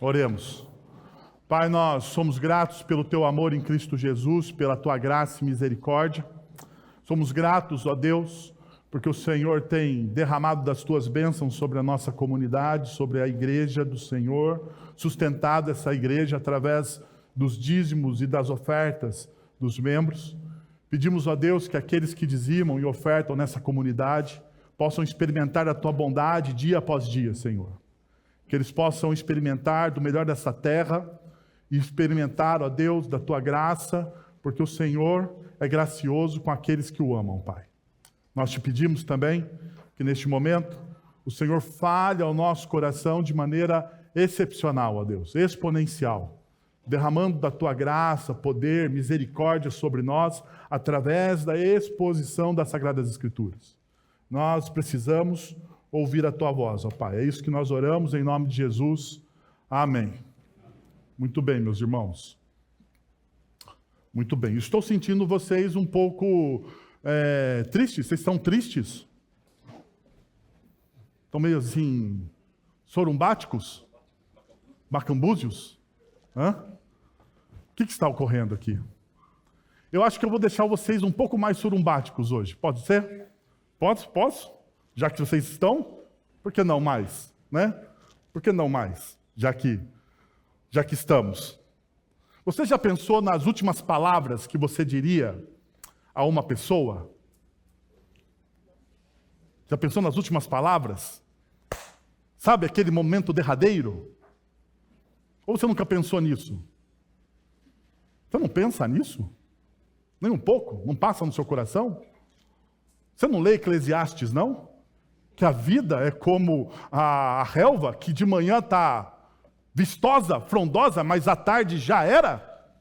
Oremos. Pai, nós somos gratos pelo Teu amor em Cristo Jesus, pela Tua graça e misericórdia. Somos gratos, ó Deus, porque o Senhor tem derramado das Tuas bênçãos sobre a nossa comunidade, sobre a igreja do Senhor, sustentado essa igreja através dos dízimos e das ofertas dos membros. Pedimos, ó Deus, que aqueles que dizimam e ofertam nessa comunidade possam experimentar a Tua bondade dia após dia, Senhor. Que eles possam experimentar do melhor dessa terra e experimentar, ó Deus, da Tua graça, porque o Senhor é gracioso com aqueles que o amam, Pai. Nós te pedimos também que neste momento o Senhor fale ao nosso coração de maneira excepcional, ó Deus, exponencial, derramando da Tua graça, poder, misericórdia sobre nós, através da exposição das Sagradas Escrituras. Nós precisamos ouvir a Tua voz, ó Pai. É isso que nós oramos em nome de Jesus. Amém. Muito bem, meus irmãos. Muito bem. Estou sentindo vocês um pouco tristes. Vocês estão tristes? Estão meio assim, sorumbáticos? Macambúzios? Hã? O que está ocorrendo aqui? Eu acho que eu vou deixar vocês um pouco mais surumbáticos hoje. Pode ser? Posso? Já que vocês estão, por que não mais? Né? Por que não mais? Já que estamos. Você já pensou nas últimas palavras que você diria a uma pessoa? Já pensou nas últimas palavras? Sabe aquele momento derradeiro? Ou você nunca pensou nisso? Você não pensa nisso? Nem um pouco? Não passa no seu coração? Você não lê Eclesiastes, não? Que a vida é como a relva, que de manhã está vistosa, frondosa, mas à tarde já era?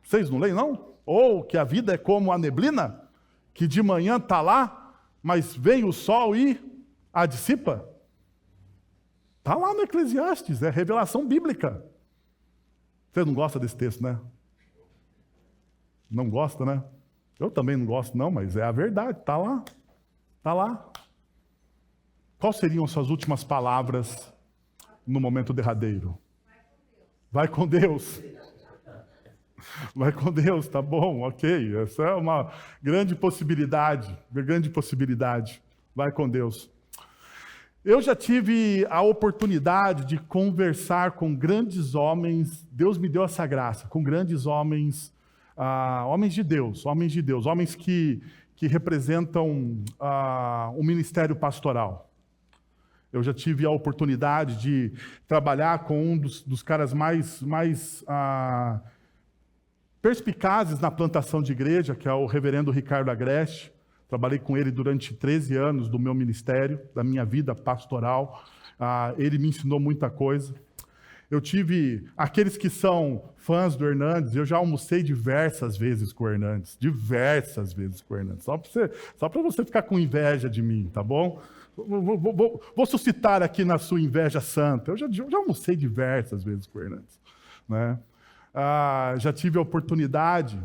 Vocês não leem, não? Ou que a vida é como a neblina, que de manhã está lá, mas vem o sol e a dissipa? Está lá no Eclesiastes, é revelação bíblica. Você não gosta desse texto, né? Não gosta, né? Eu também não gosto, não, mas é a verdade, está lá. Está lá. Quais seriam as suas últimas palavras no momento derradeiro? Vai com Deus. Vai com Deus, tá bom, ok. Essa é uma grande possibilidade. Vai com Deus. Eu já tive a oportunidade de conversar com grandes homens, Deus me deu essa graça, com grandes homens, homens de Deus, homens que representam o ministério pastoral. Eu já tive a oportunidade de trabalhar com um dos caras mais perspicazes na plantação de igreja, que é o reverendo Ricardo Agreste. Trabalhei com ele durante 13 anos do meu ministério, da minha vida pastoral. Ele me ensinou muita coisa. Eu tive aqueles que são fãs do Hernandes, eu já almocei diversas vezes com o Hernandes. Só para você ficar com inveja de mim, tá bom? Vou suscitar aqui na sua inveja santa. Eu já almocei diversas vezes com o Hernandes, né? Já tive a oportunidade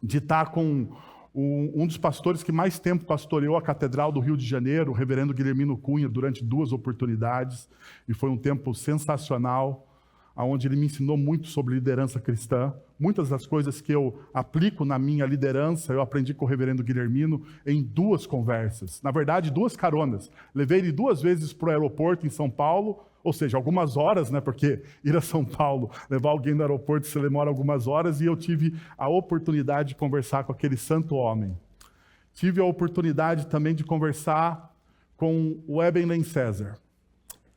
de estar com um dos pastores que mais tempo pastoreou a Catedral do Rio de Janeiro, o reverendo Guilhermino Cunha, durante 2 oportunidades, e foi um tempo sensacional, onde ele me ensinou muito sobre liderança cristã. Muitas das coisas que eu aplico na minha liderança, eu aprendi com o reverendo Guilhermino em 2 conversas. Na verdade, 2 caronas. Levei ele 2 vezes para o aeroporto em São Paulo, ou seja, algumas horas, né? Porque ir a São Paulo, levar alguém no aeroporto, você demora algumas horas, e eu tive a oportunidade de conversar com aquele santo homem. Tive a oportunidade também de conversar com o Ebenlen César.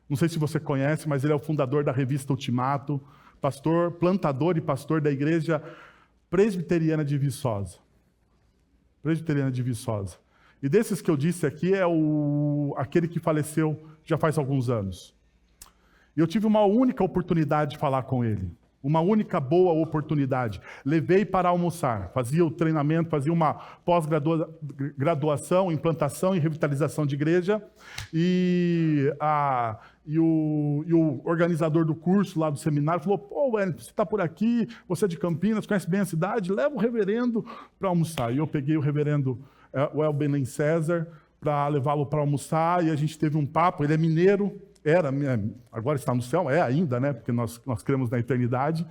Não sei se você conhece, mas ele é o fundador da revista Ultimato, pastor, plantador e pastor da igreja presbiteriana de Viçosa. E desses que eu disse aqui, é aquele que faleceu já faz alguns anos. E eu tive uma única oportunidade de falar com ele. Uma única boa oportunidade. Levei para almoçar. Fazia o treinamento, fazia uma pós-graduação em plantação e revitalização de igreja. E o organizador do curso lá do seminário falou: pô, Wellington, você está por aqui, você é de Campinas, conhece bem a cidade, leva o reverendo para almoçar. E eu peguei o reverendo Ebenlen César para levá-lo para almoçar, e a gente teve um papo. Ele é mineiro, era, agora está no céu, é ainda, né? Porque nós cremos na eternidade,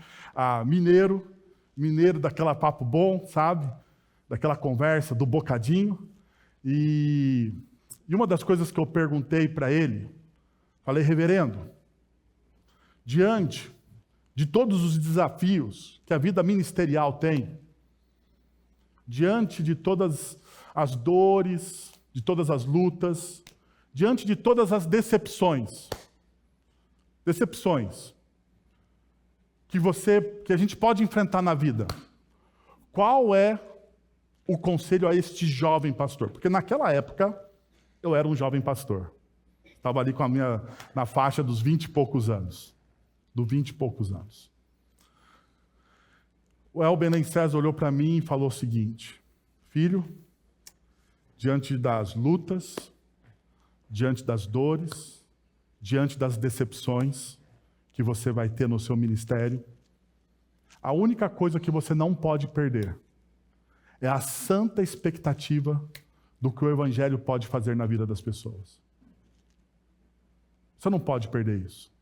mineiro daquela papo bom, sabe? Daquela conversa, do bocadinho. E uma das coisas que eu perguntei para ele, falei, reverendo, diante de todos os desafios que a vida ministerial tem, diante de todas as dores, de todas as lutas, diante de todas as decepções que a gente pode enfrentar na vida, qual é o conselho a este jovem pastor? Porque naquela época eu era um jovem pastor. Estava ali na faixa dos 20 e poucos anos. O Elben César olhou para mim e falou o seguinte: filho, diante das lutas, diante das dores, diante das decepções que você vai ter no seu ministério, a única coisa que você não pode perder é a santa expectativa do que o Evangelho pode fazer na vida das pessoas. Você não pode perder isso.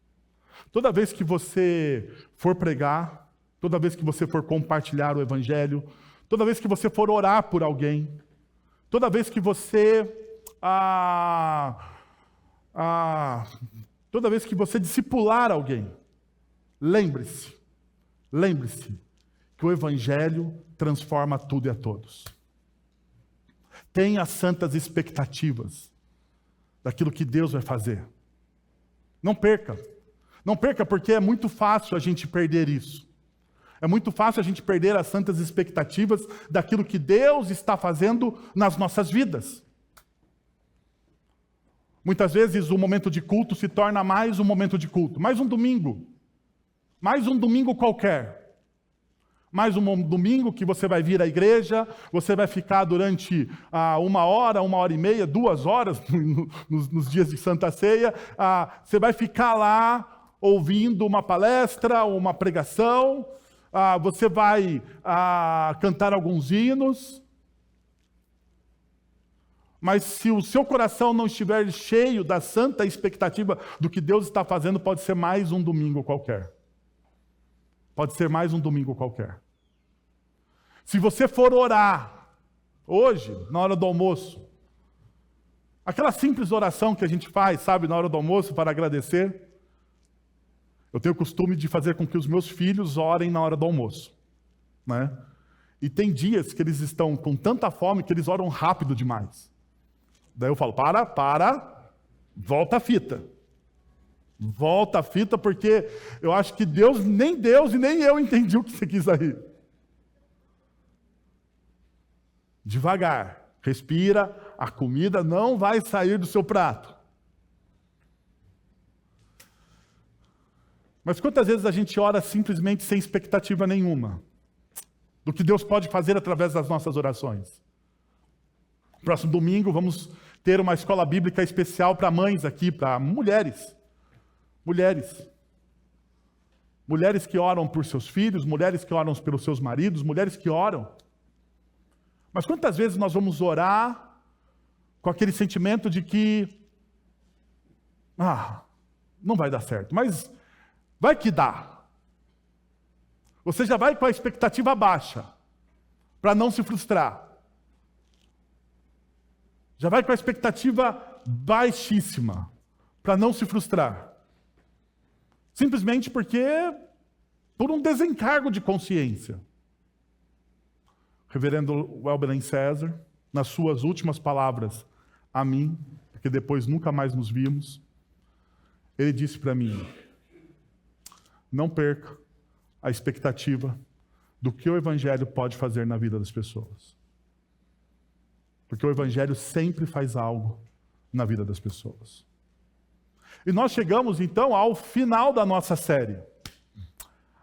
Toda vez que você for pregar, toda vez que você for compartilhar o Evangelho, toda vez que você for orar por alguém, toda vez que você toda vez que você discipular alguém, lembre-se que o Evangelho transforma tudo e a todos. Tenha santas expectativas daquilo que Deus vai fazer. Não perca porque é muito fácil a gente perder isso. É muito fácil a gente perder as santas expectativas daquilo que Deus está fazendo nas nossas vidas. Muitas vezes o momento de culto se torna mais um momento de culto, mais um domingo qualquer. Mais um domingo que você vai vir à igreja, você vai ficar durante 1 hora, 1h30, 2 horas, nos dias de Santa Ceia, você vai ficar lá ouvindo uma palestra, uma pregação, você vai cantar alguns hinos, mas se o seu coração não estiver cheio da santa expectativa do que Deus está fazendo, pode ser mais um domingo qualquer. Pode ser mais um domingo qualquer. Se você for orar hoje, na hora do almoço, aquela simples oração que a gente faz, sabe, na hora do almoço para agradecer, eu tenho o costume de fazer com que os meus filhos orem na hora do almoço, né? E tem dias que eles estão com tanta fome que eles oram rápido demais. Daí eu falo, volta a fita. Volta a fita, porque eu acho que nem Deus e nem eu entendi o que você quis aí. Devagar, respira, a comida não vai sair do seu prato. Mas quantas vezes a gente ora simplesmente sem expectativa nenhuma do que Deus pode fazer através das nossas orações? Próximo domingo vamos ter uma escola bíblica especial para mães aqui, para mulheres. Mulheres que oram por seus filhos, mulheres que oram pelos seus maridos, mulheres que oram. Mas quantas vezes nós vamos orar com aquele sentimento de que não vai dar certo, mas vai que dá. Você já vai com a expectativa baixa, para não se frustrar. Já vai com a expectativa baixíssima, para não se frustrar. Simplesmente por um desencargo de consciência. O reverendo Elben César, nas suas últimas palavras a mim, porque depois nunca mais nos vimos, ele disse para mim: não perca a expectativa do que o Evangelho pode fazer na vida das pessoas. Porque o Evangelho sempre faz algo na vida das pessoas. E nós chegamos, então, ao final da nossa série.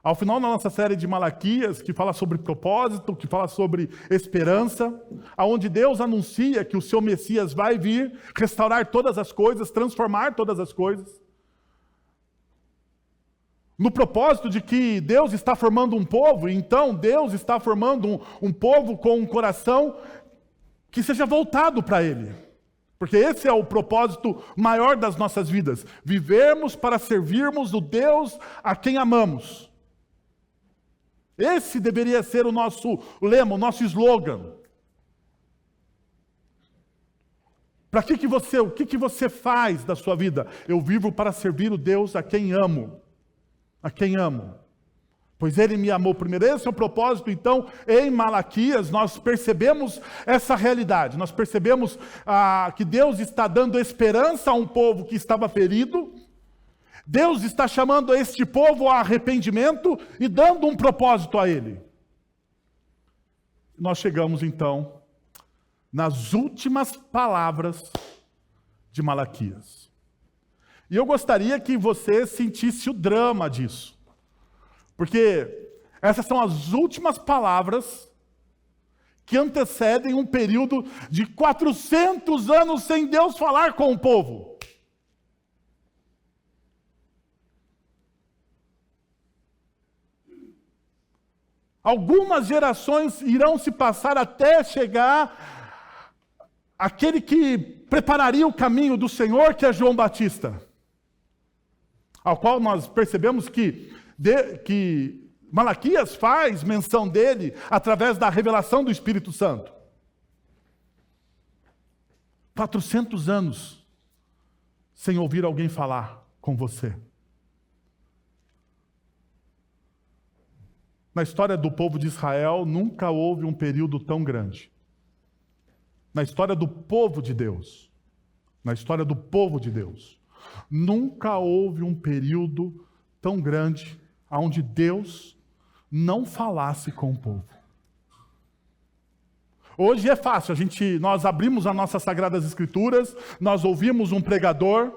Ao final da nossa série de Malaquias, que fala sobre propósito, que fala sobre esperança, aonde Deus anuncia que o seu Messias vai vir, restaurar todas as coisas, transformar todas as coisas. No propósito de que Deus está formando um povo, então Deus está formando um povo com um coração que seja voltado para Ele. Porque esse é o propósito maior das nossas vidas. Vivermos para servirmos o Deus a quem amamos. Esse deveria ser o nosso lema, o nosso slogan. O que você faz da sua vida? Eu vivo para servir o Deus a quem amo. A quem amo. Pois Ele me amou primeiro. Esse é o propósito, então, em Malaquias, nós percebemos essa realidade. Nós percebemos que Deus está dando esperança a um povo que estava ferido. Deus está chamando este povo a arrependimento e dando um propósito a ele. Nós chegamos, então, nas últimas palavras de Malaquias. E eu gostaria que você sentisse o drama disso. Porque essas são as últimas palavras que antecedem um período de 400 anos sem Deus falar com o povo. Algumas gerações irão se passar até chegar aquele que prepararia o caminho do Senhor, que é João Batista, ao qual nós percebemos que Malaquias faz menção dele através da revelação do Espírito Santo. 400 anos sem ouvir alguém falar com você. Na história do povo de Israel, nunca houve um período tão grande. Na história do povo de Deus, nunca houve um período tão grande onde Deus não falasse com o povo. Hoje é fácil, nós abrimos as nossas Sagradas Escrituras, nós ouvimos um pregador,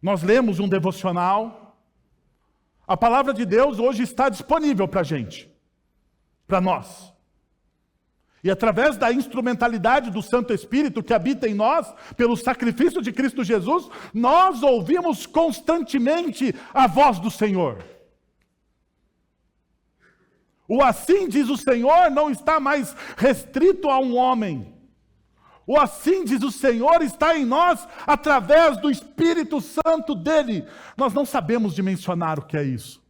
nós lemos um devocional. A palavra de Deus hoje está disponível para a gente, para nós. E através da instrumentalidade do Santo Espírito que habita em nós, pelo sacrifício de Cristo Jesus, nós ouvimos constantemente a voz do Senhor. O assim diz o Senhor não está mais restrito a um homem. O assim diz o Senhor está em nós através do Espírito Santo dele. Nós não sabemos dimensionar o que é isso.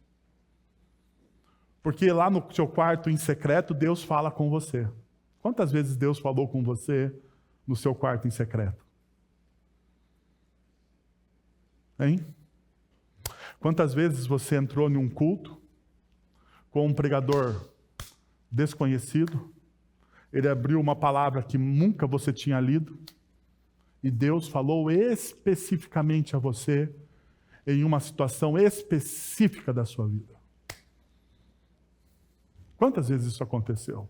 Porque lá no seu quarto em secreto, Deus fala com você. Quantas vezes Deus falou com você no seu quarto em secreto? Hein? Quantas vezes você entrou em um culto com um pregador desconhecido? Ele abriu uma palavra que nunca você tinha lido e Deus falou especificamente a você em uma situação específica da sua vida. Quantas vezes isso aconteceu?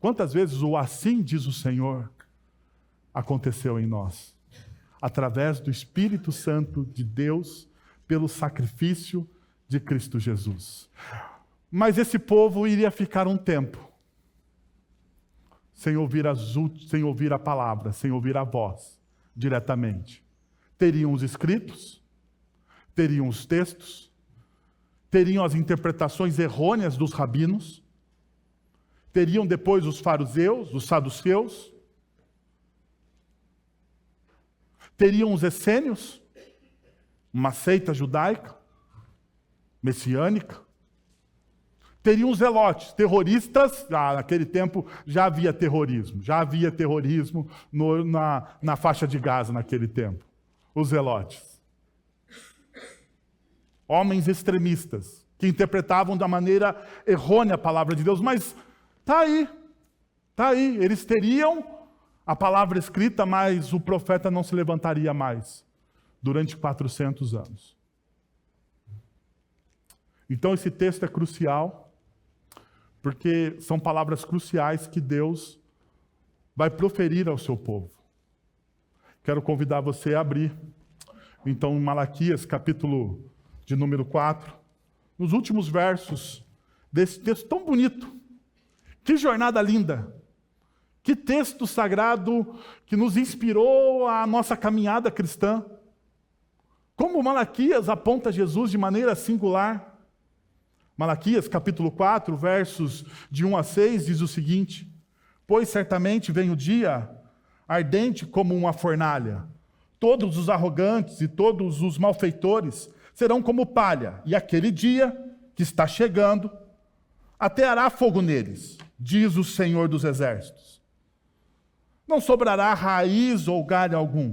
Quantas vezes o assim diz o Senhor aconteceu em nós? Através do Espírito Santo de Deus, pelo sacrifício de Cristo Jesus. Mas esse povo iria ficar um tempo sem ouvir a palavra, sem ouvir a voz diretamente. Teriam os escritos, teriam os textos, teriam as interpretações errôneas dos rabinos, teriam depois os fariseus, os saduceus, teriam os essênios, uma seita judaica, messiânica, teriam os zelotes, terroristas. Naquele tempo já havia terrorismo na faixa de Gaza naquele tempo, os zelotes. Homens extremistas, que interpretavam da maneira errônea a palavra de Deus, mas está aí, eles teriam a palavra escrita, mas o profeta não se levantaria mais durante 400 anos. Então esse texto é crucial, porque são palavras cruciais que Deus vai proferir ao seu povo. Quero convidar você a abrir, então, em Malaquias, capítulo de número 4, nos últimos versos desse texto tão bonito. Que jornada linda! Que texto sagrado que nos inspirou a nossa caminhada cristã. Como Malaquias aponta Jesus de maneira singular. Malaquias, capítulo 4, versos de 1 a 6, diz o seguinte: Pois certamente vem o dia ardente como uma fornalha. Todos os arrogantes e todos os malfeitores serão como palha, e aquele dia que está chegando ateará fogo neles, diz o Senhor dos Exércitos. Não sobrará raiz ou galho algum,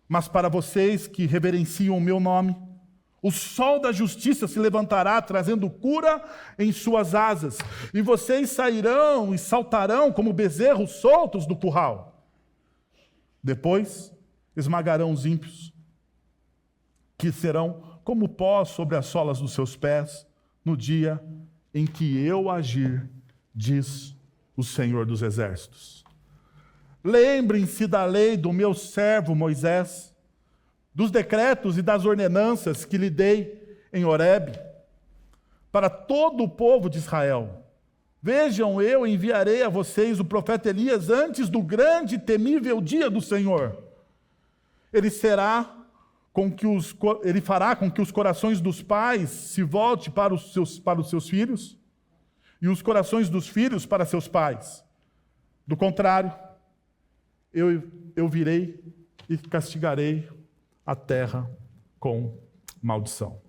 mas para vocês que reverenciam o meu nome, o sol da justiça se levantará, trazendo cura em suas asas, e vocês sairão e saltarão como bezerros soltos do curral. Depois esmagarão os ímpios, que serão como pó sobre as solas dos seus pés, no dia em que eu agir, diz o Senhor dos Exércitos. Lembrem-se da lei do meu servo Moisés, dos decretos e das ordenanças que lhe dei em Horebe, para todo o povo de Israel. Vejam, eu enviarei a vocês o profeta Elias antes do grande e temível dia do Senhor. Ele fará com que os corações dos pais se voltem para os seus filhos, e os corações dos filhos para seus pais. Do contrário, eu virei e castigarei a terra com maldição.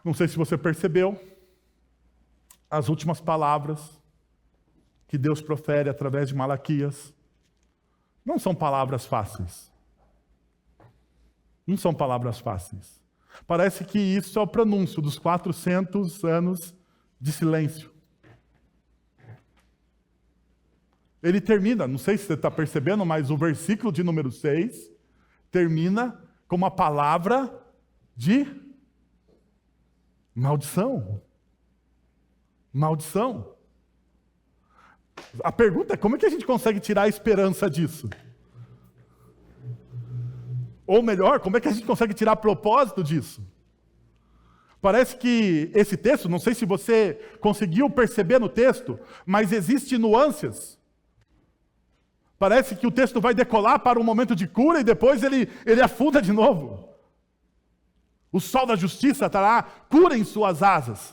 Não sei se você percebeu, as últimas palavras que Deus profere através de Malaquias não são palavras fáceis. Não são palavras fáceis. Parece que isso é o prenúncio dos 400 anos de silêncio. Ele termina, não sei se você está percebendo, mas o versículo de número 6 termina com uma palavra de maldição. Maldição. A pergunta é: como é que a gente consegue tirar a esperança disso? Ou melhor, como é que a gente consegue tirar propósito disso? Parece que esse texto, não sei se você conseguiu perceber no texto, mas existe nuances. Parece que o texto vai decolar para um momento de cura e depois ele afunda de novo. O sol da justiça trará cura em suas asas.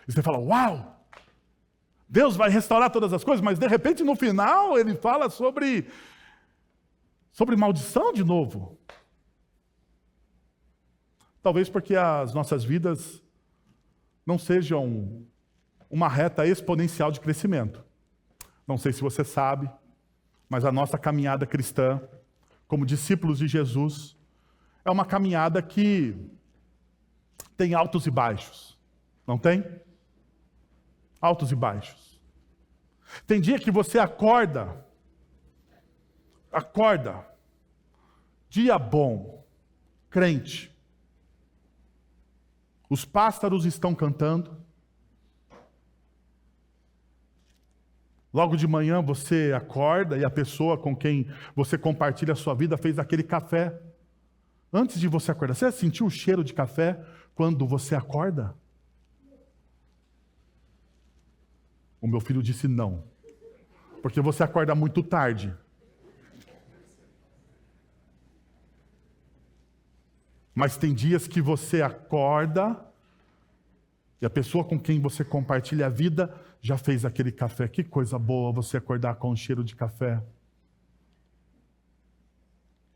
E você fala: uau! Deus vai restaurar todas as coisas, mas de repente no final ele fala sobre maldição de novo. Talvez porque as nossas vidas não sejam uma reta exponencial de crescimento. Não sei se você sabe, mas a nossa caminhada cristã, como discípulos de Jesus, é uma caminhada que tem altos e baixos. Não tem? Altos e baixos. Tem dia que você acorda, dia bom, crente. Os pássaros estão cantando. Logo de manhã você acorda e a pessoa com quem você compartilha a sua vida fez aquele café. Antes de você acordar, você sentiu o cheiro de café quando você acorda? O meu filho disse não, porque você acorda muito tarde. Mas tem dias que você acorda e a pessoa com quem você compartilha a vida já fez aquele café. Que coisa boa você acordar com o cheiro de café.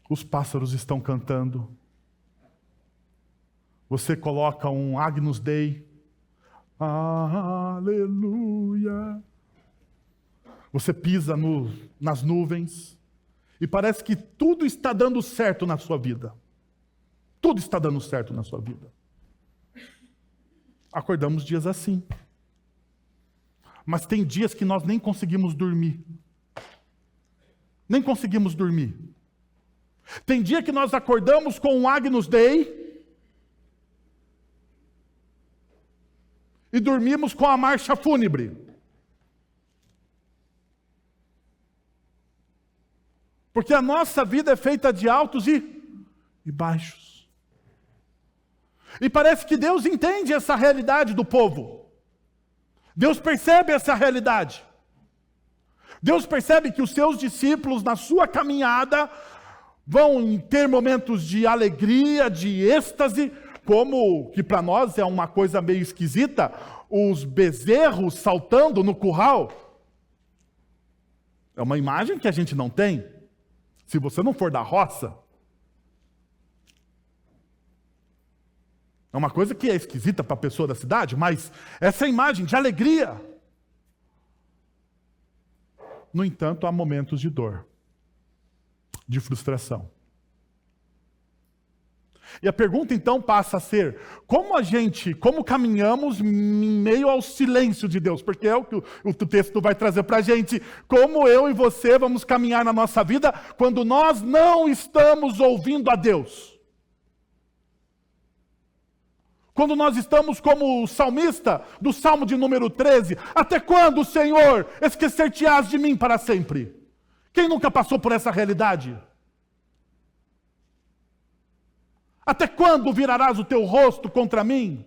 Os pássaros estão cantando. Você coloca um Agnus Dei. Aleluia. Você pisa nas nuvens e parece que tudo está dando certo na sua vida. Tudo está dando certo na sua vida. Acordamos dias assim. Mas tem dias que nós nem conseguimos dormir. Nem conseguimos dormir. Tem dia que nós acordamos com um Agnus Dei e dormimos com a marcha fúnebre. Porque a nossa vida é feita de altos e baixos. E parece que Deus entende essa realidade do povo. Deus percebe essa realidade. Deus percebe que os seus discípulos, na sua caminhada, vão ter momentos de alegria, de êxtase, como que para nós é uma coisa meio esquisita, os bezerros saltando no curral. É uma imagem que a gente não tem. Se você não for da roça, é uma coisa que é esquisita para a pessoa da cidade, mas essa é a imagem de alegria. No entanto, há momentos de dor, de frustração. E a pergunta então passa a ser, como caminhamos em meio ao silêncio de Deus? Porque é o que o texto vai trazer para a gente. Como eu e você vamos caminhar na nossa vida quando nós não estamos ouvindo a Deus? Quando nós estamos como o salmista do Salmo de número 13, até quando, Senhor, esquecer-te-ás de mim para sempre? Quem nunca passou por essa realidade? Até quando virarás o teu rosto contra mim?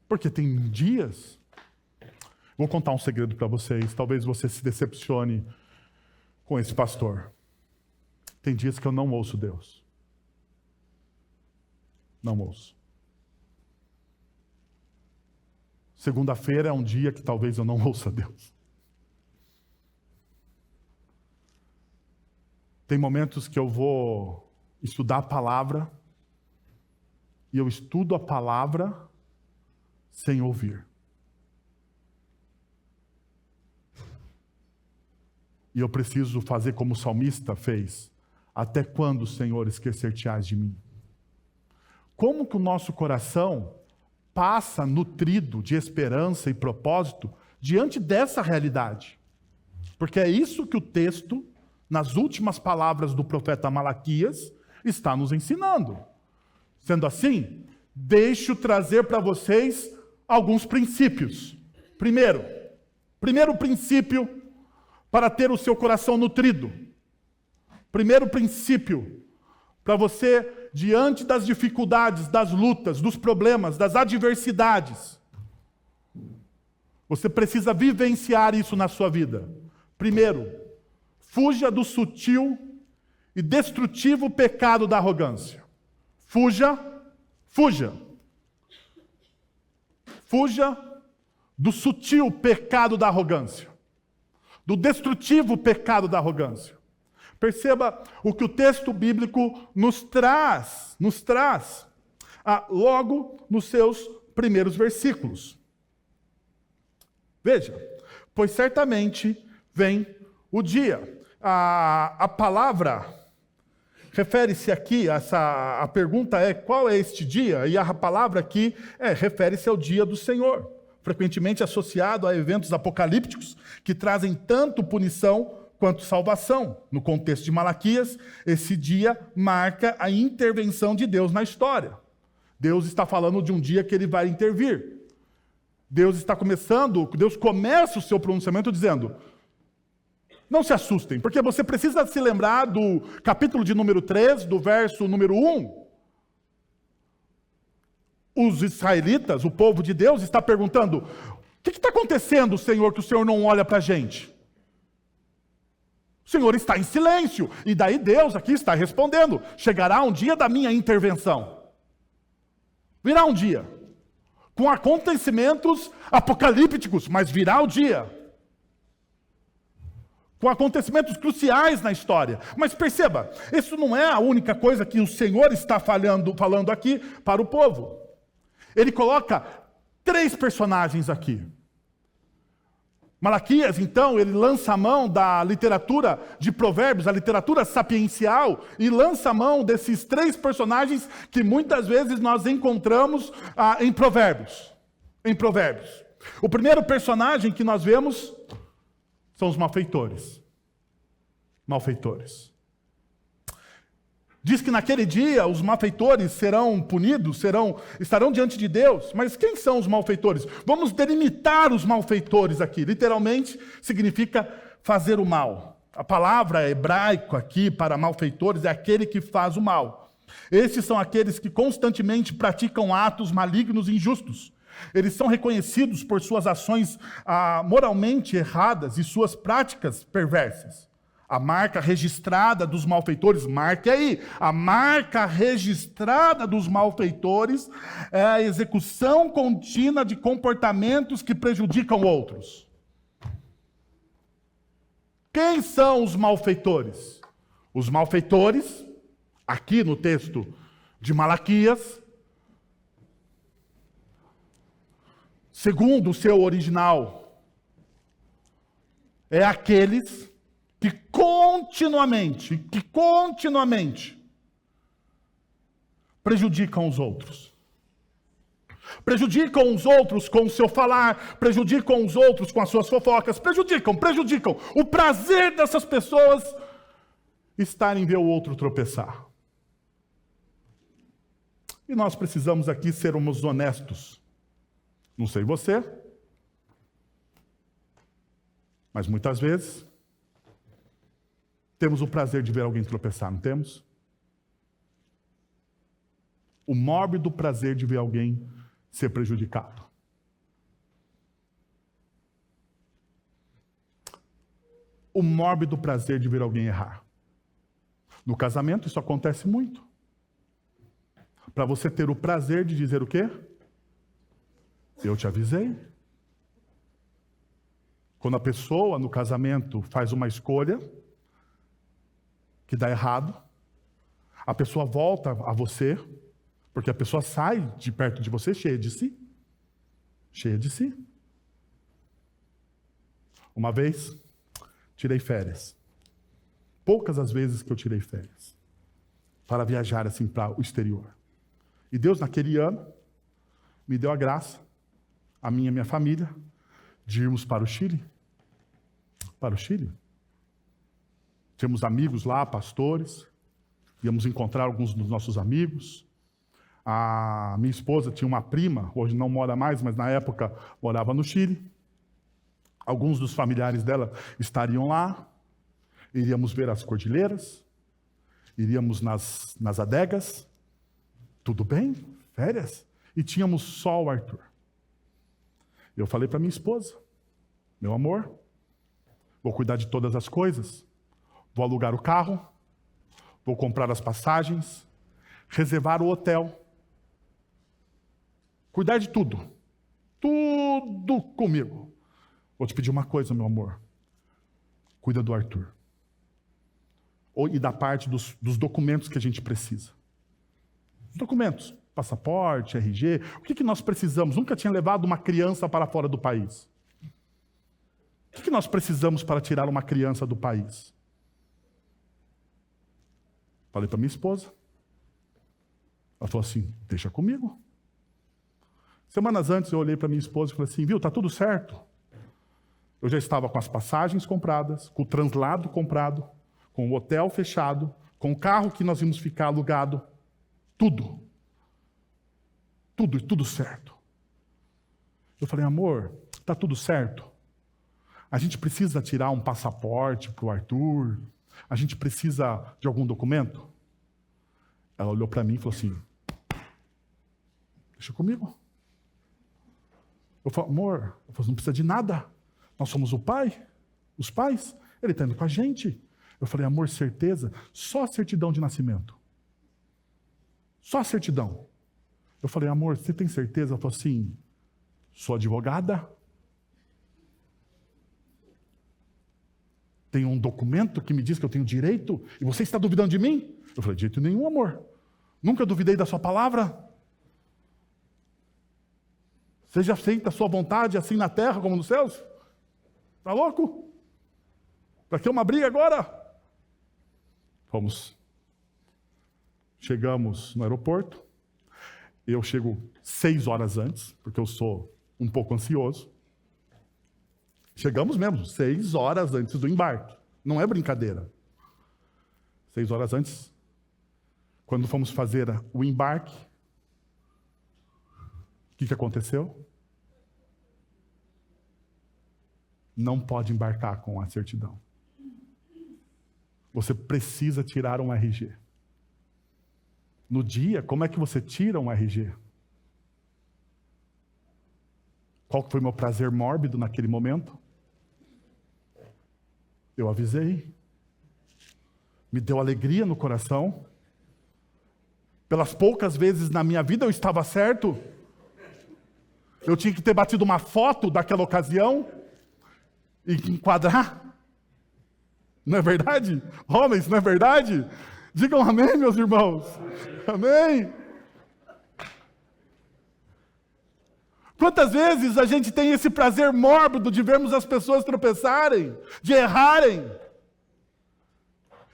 Porque tem dias... Vou contar um segredo para vocês, talvez você se decepcione com esse pastor. Tem dias que eu não ouço Deus. Não ouço. Segunda-feira é um dia que talvez eu não ouça Deus. Tem momentos que eu vou estudar a palavra e eu estudo a palavra sem ouvir. E eu preciso fazer como o salmista fez. Até quando, Senhor, esquecer-te-ás de mim? Como que o nosso coração passa nutrido de esperança e propósito diante dessa realidade? Porque é isso que o texto, nas últimas palavras do profeta Malaquias, está nos ensinando. Sendo assim, deixo trazer para vocês alguns princípios. Primeiro princípio para ter o seu coração nutrido. Primeiro princípio para você, diante das dificuldades, das lutas, dos problemas, das adversidades, você precisa vivenciar isso na sua vida. Primeiro, fuja do sutil e destrutivo pecado da arrogância. Fuja do sutil pecado da arrogância, do destrutivo pecado da arrogância. Perceba o que o texto bíblico nos traz logo nos seus primeiros versículos. Veja, pois certamente vem o dia. A palavra refere-se aqui, a pergunta é qual é este dia? E a palavra aqui refere-se ao dia do Senhor, frequentemente associado a eventos apocalípticos que trazem tanto punição quanto salvação. No contexto de Malaquias, esse dia marca a intervenção de Deus na história. Deus está falando de um dia que ele vai intervir. Deus começa o seu pronunciamento dizendo: não se assustem, porque você precisa se lembrar do capítulo de número 3, do verso número 1. Os israelitas, o povo de Deus, está perguntando: o que está acontecendo, Senhor, que o Senhor não olha para a gente? O Senhor está em silêncio. E daí Deus aqui está respondendo: chegará um dia da minha intervenção. Virá um dia, com acontecimentos apocalípticos, mas virá o dia. Com acontecimentos cruciais na história. Mas perceba, isso não é a única coisa que o Senhor está falando aqui para o povo. Ele coloca 3 personagens aqui. Malaquias, então, ele lança a mão da literatura de Provérbios, a literatura sapiencial, e lança a mão desses 3 personagens que muitas vezes nós encontramos em Provérbios. O primeiro personagem que nós vemos são os malfeitores. Diz que naquele dia os malfeitores serão punidos, estarão diante de Deus. Mas quem são os malfeitores? Vamos delimitar os malfeitores aqui. Literalmente significa fazer o mal. A palavra hebraica aqui para malfeitores é aquele que faz o mal. Esses são aqueles que constantemente praticam atos malignos e injustos. Eles são reconhecidos por suas ações moralmente erradas e suas práticas perversas. A marca registrada dos malfeitores, marque aí, a marca registrada dos malfeitores é a execução contínua de comportamentos que prejudicam outros. Quem são os malfeitores? Os malfeitores, aqui no texto de Malaquias, segundo o seu original, é aqueles que continuamente prejudicam os outros. Prejudicam os outros com o seu falar, prejudicam os outros com as suas fofocas, prejudicam. O prazer dessas pessoas está em ver o outro tropeçar. E nós precisamos aqui sermos honestos. Não sei você, mas muitas vezes temos o prazer de ver alguém tropeçar, não temos? O mórbido prazer de ver alguém ser prejudicado. O mórbido prazer de ver alguém errar. No casamento isso acontece muito. Para você ter o prazer de dizer o quê? Eu te avisei. Quando a pessoa no casamento faz uma escolha que dá errado, a pessoa volta a você, porque a pessoa sai de perto de você cheia de si. Cheia de si. Uma vez, tirei férias. Poucas as vezes que eu tirei férias. Para viajar assim para o exterior. E Deus, naquele ano, me deu a graça, a minha e minha família, de irmos para o Chile. Para o Chile. Tínhamos amigos lá, pastores. Íamos encontrar alguns dos nossos amigos. A minha esposa tinha uma prima, hoje não mora mais, mas na época morava no Chile. Alguns dos familiares dela estariam lá. Iríamos ver as cordilheiras. Iríamos nas adegas. Tudo bem? Férias? E tínhamos só o Arthur. Eu falei para minha esposa, meu amor, vou cuidar de todas as coisas. Vou alugar o carro. Vou comprar as passagens. Reservar o hotel. Cuidar de tudo. Tudo comigo. Vou te pedir uma coisa, meu amor. Cuida do Arthur. E da parte dos documentos que a gente precisa. Documentos. Passaporte, RG. O que nós precisamos? Nunca tinha levado uma criança para fora do país. O que nós precisamos para tirar uma criança do país? Falei para minha esposa. Ela falou assim, deixa comigo. Semanas antes eu olhei para minha esposa e falei assim, viu, tá tudo certo. Eu já estava com as passagens compradas, com o translado comprado, com o hotel fechado, com o carro que nós íamos ficar alugado. Tudo certo. Eu falei, amor, tá tudo certo. A gente precisa tirar um passaporte para o Arthur. A gente precisa de algum documento? Ela olhou para mim e falou assim, deixa comigo. Eu falei, amor, não precisa de nada. Nós somos o pai, os pais. Ele está indo com a gente. Eu falei, amor, certeza? Só a certidão de nascimento. Só a certidão. Eu falei, amor, você tem certeza? Ela falou assim, sou advogada. Tem um documento que me diz que eu tenho direito e você está duvidando de mim? Eu falei, de jeito nenhum, amor. Nunca duvidei da sua palavra. Seja feita a sua vontade, assim na terra como nos céus. Está louco? Para que uma briga agora? Fomos. Chegamos no aeroporto. Eu chego 6 horas antes, porque eu sou um pouco ansioso. Chegamos mesmo, 6 horas antes do embarque. Não é brincadeira. 6 horas antes, quando fomos fazer o embarque, o que aconteceu? Não pode embarcar com a certidão. Você precisa tirar um RG. No dia, como é que você tira um RG? Qual foi o meu prazer mórbido naquele momento? Eu avisei. me deu alegria no coração. Pelas poucas vezes na minha vida eu estava certo. Eu tinha que ter batido uma foto daquela ocasião e enquadrar. Não é verdade? Homens, não é verdade? Digam amém, meus irmãos. Amém. Quantas vezes a gente tem esse prazer mórbido de vermos as pessoas tropeçarem, de errarem,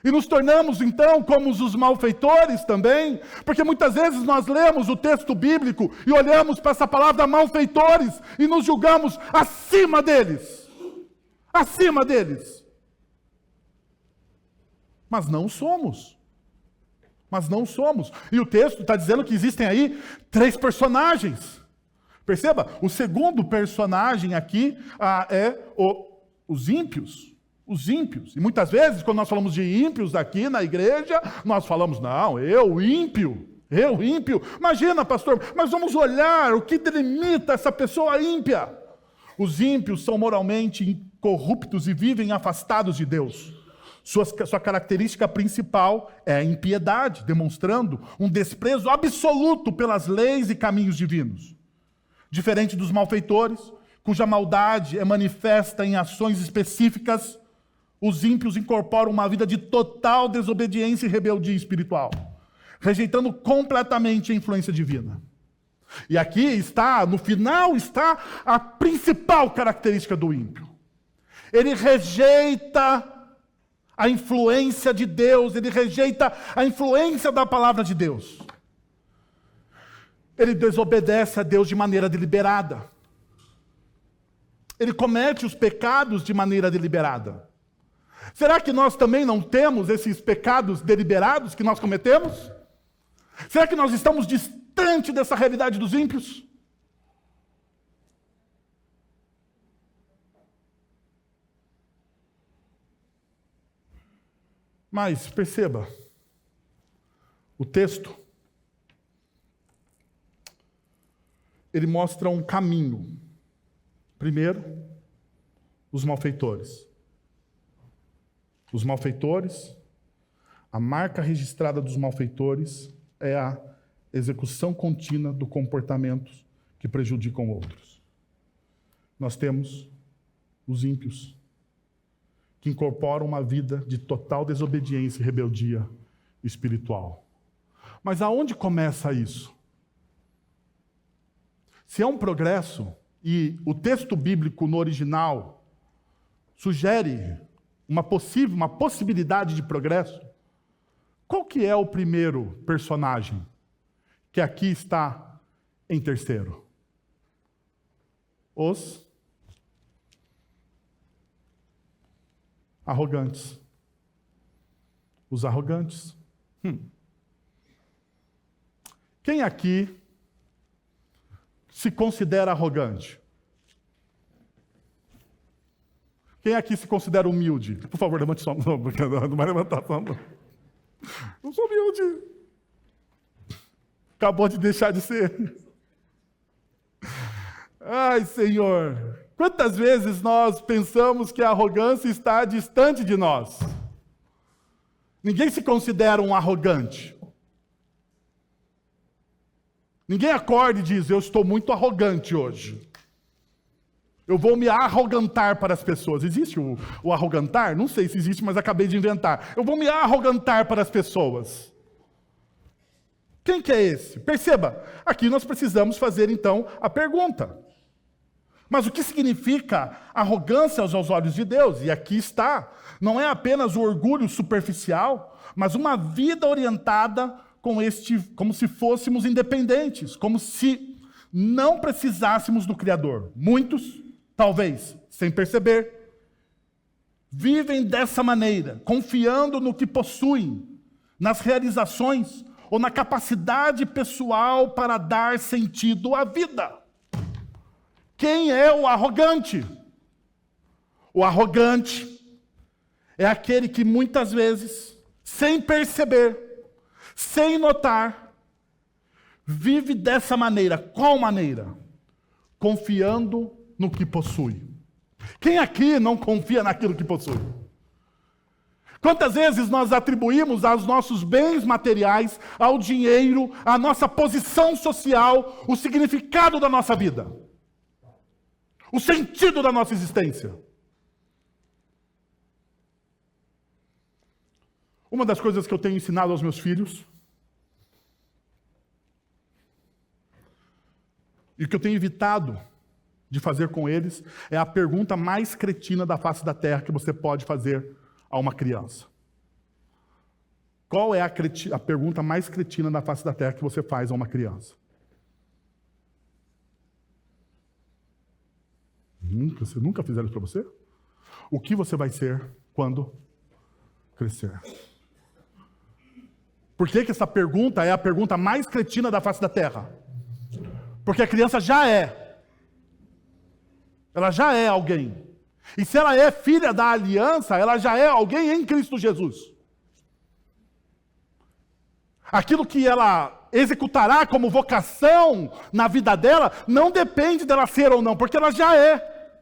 e nos tornamos então como os malfeitores também, porque muitas vezes nós lemos o texto bíblico e olhamos para essa palavra malfeitores e nos julgamos acima deles. Acima deles. Mas não somos. Mas não somos. E o texto está dizendo que existem aí 3 personagens. Perceba, o segundo personagem aqui é os ímpios. Os ímpios. E muitas vezes, quando nós falamos de ímpios aqui na igreja, nós falamos, não, eu ímpio. Imagina, pastor, mas vamos olhar o que delimita essa pessoa ímpia. Os ímpios são moralmente incorruptos e vivem afastados de Deus. Sua característica principal é a impiedade, demonstrando um desprezo absoluto pelas leis e caminhos divinos. Diferente dos malfeitores, cuja maldade é manifesta em ações específicas, os ímpios incorporam uma vida de total desobediência e rebeldia espiritual, rejeitando completamente a influência divina. E aqui está, no final, está a principal característica do ímpio. Ele rejeita a influência de Deus, ele rejeita a influência da palavra de Deus. Ele desobedece a Deus de maneira deliberada. Ele comete os pecados de maneira deliberada. Será que nós também não temos esses pecados deliberados que nós cometemos? Será que nós estamos distante dessa realidade dos ímpios? Mas, perceba, o texto, ele mostra um caminho. Primeiro, os malfeitores. Os malfeitores, a marca registrada dos malfeitores é a execução contínua de comportamentos que prejudicam outros. Nós temos os ímpios, que incorporam uma vida de total desobediência e rebeldia espiritual. Mas aonde começa isso? Se é um progresso, e o texto bíblico no original sugere uma possibilidade de progresso, qual que é o primeiro personagem que aqui está em terceiro? Os arrogantes. Os arrogantes. Quem aqui se considera arrogante? Quem aqui se considera humilde? Por favor, levante sua mão, porque não vai levantar sua mão. Não sou humilde. Acabou de deixar de ser. Ai, Senhor. Quantas vezes nós pensamos que a arrogância está distante de nós? Ninguém se considera um arrogante. Ninguém acorda e diz, eu estou muito arrogante hoje. Eu vou me arrogantar para as pessoas. Existe o arrogantar? Não sei se existe, mas acabei de inventar. Eu vou me arrogantar para as pessoas. Quem que é esse? Perceba, aqui nós precisamos fazer então a pergunta. Mas o que significa arrogância aos olhos de Deus? E aqui está. Não é apenas o orgulho superficial, mas uma vida orientada como se fôssemos independentes, como se não precisássemos do Criador. Muitos, talvez, sem perceber, vivem dessa maneira, confiando no que possuem, nas realizações ou na capacidade pessoal para dar sentido à vida. Quem é o arrogante? O arrogante é aquele que muitas vezes, sem perceber, sem notar, vive dessa maneira. Qual maneira? Confiando no que possui. Quem aqui não confia naquilo que possui? Quantas vezes nós atribuímos aos nossos bens materiais, ao dinheiro, à nossa posição social, o significado da nossa vida, o sentido da nossa existência? Uma das coisas que eu tenho ensinado aos meus filhos, e o que eu tenho evitado de fazer com eles, é a pergunta mais cretina da face da terra que você pode fazer a uma criança. Qual é a pergunta mais cretina da face da terra que você faz a uma criança? Você nunca fizeram isso para você? O que você vai ser quando crescer? Por que essa pergunta é a pergunta mais cretina da face da terra? Porque a criança já é. Ela já é alguém. E se ela é filha da aliança, ela já é alguém em Cristo Jesus. Aquilo que ela executará como vocação na vida dela, não depende dela ser ou não, porque ela já é.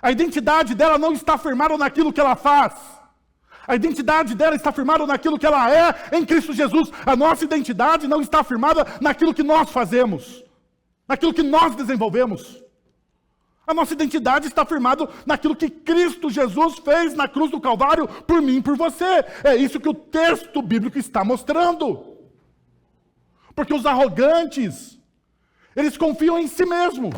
A identidade dela não está firmada naquilo que ela faz. A identidade dela está firmada naquilo que ela é em Cristo Jesus. A nossa identidade não está firmada naquilo que nós fazemos, naquilo que nós desenvolvemos. A nossa identidade está firmada naquilo que Cristo Jesus fez na cruz do Calvário por mim e por você. É isso que o texto bíblico está mostrando. Porque os arrogantes, eles confiam em si mesmos.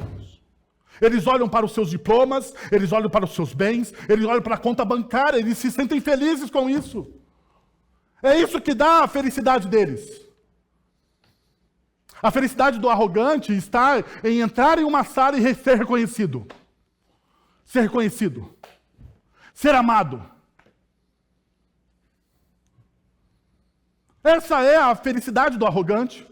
Eles olham para os seus diplomas, eles olham para os seus bens, eles olham para a conta bancária, eles se sentem felizes com isso. É isso que dá a felicidade deles. A felicidade do arrogante está em entrar em uma sala e ser reconhecido. Ser reconhecido. Ser amado. Essa é a felicidade do arrogante.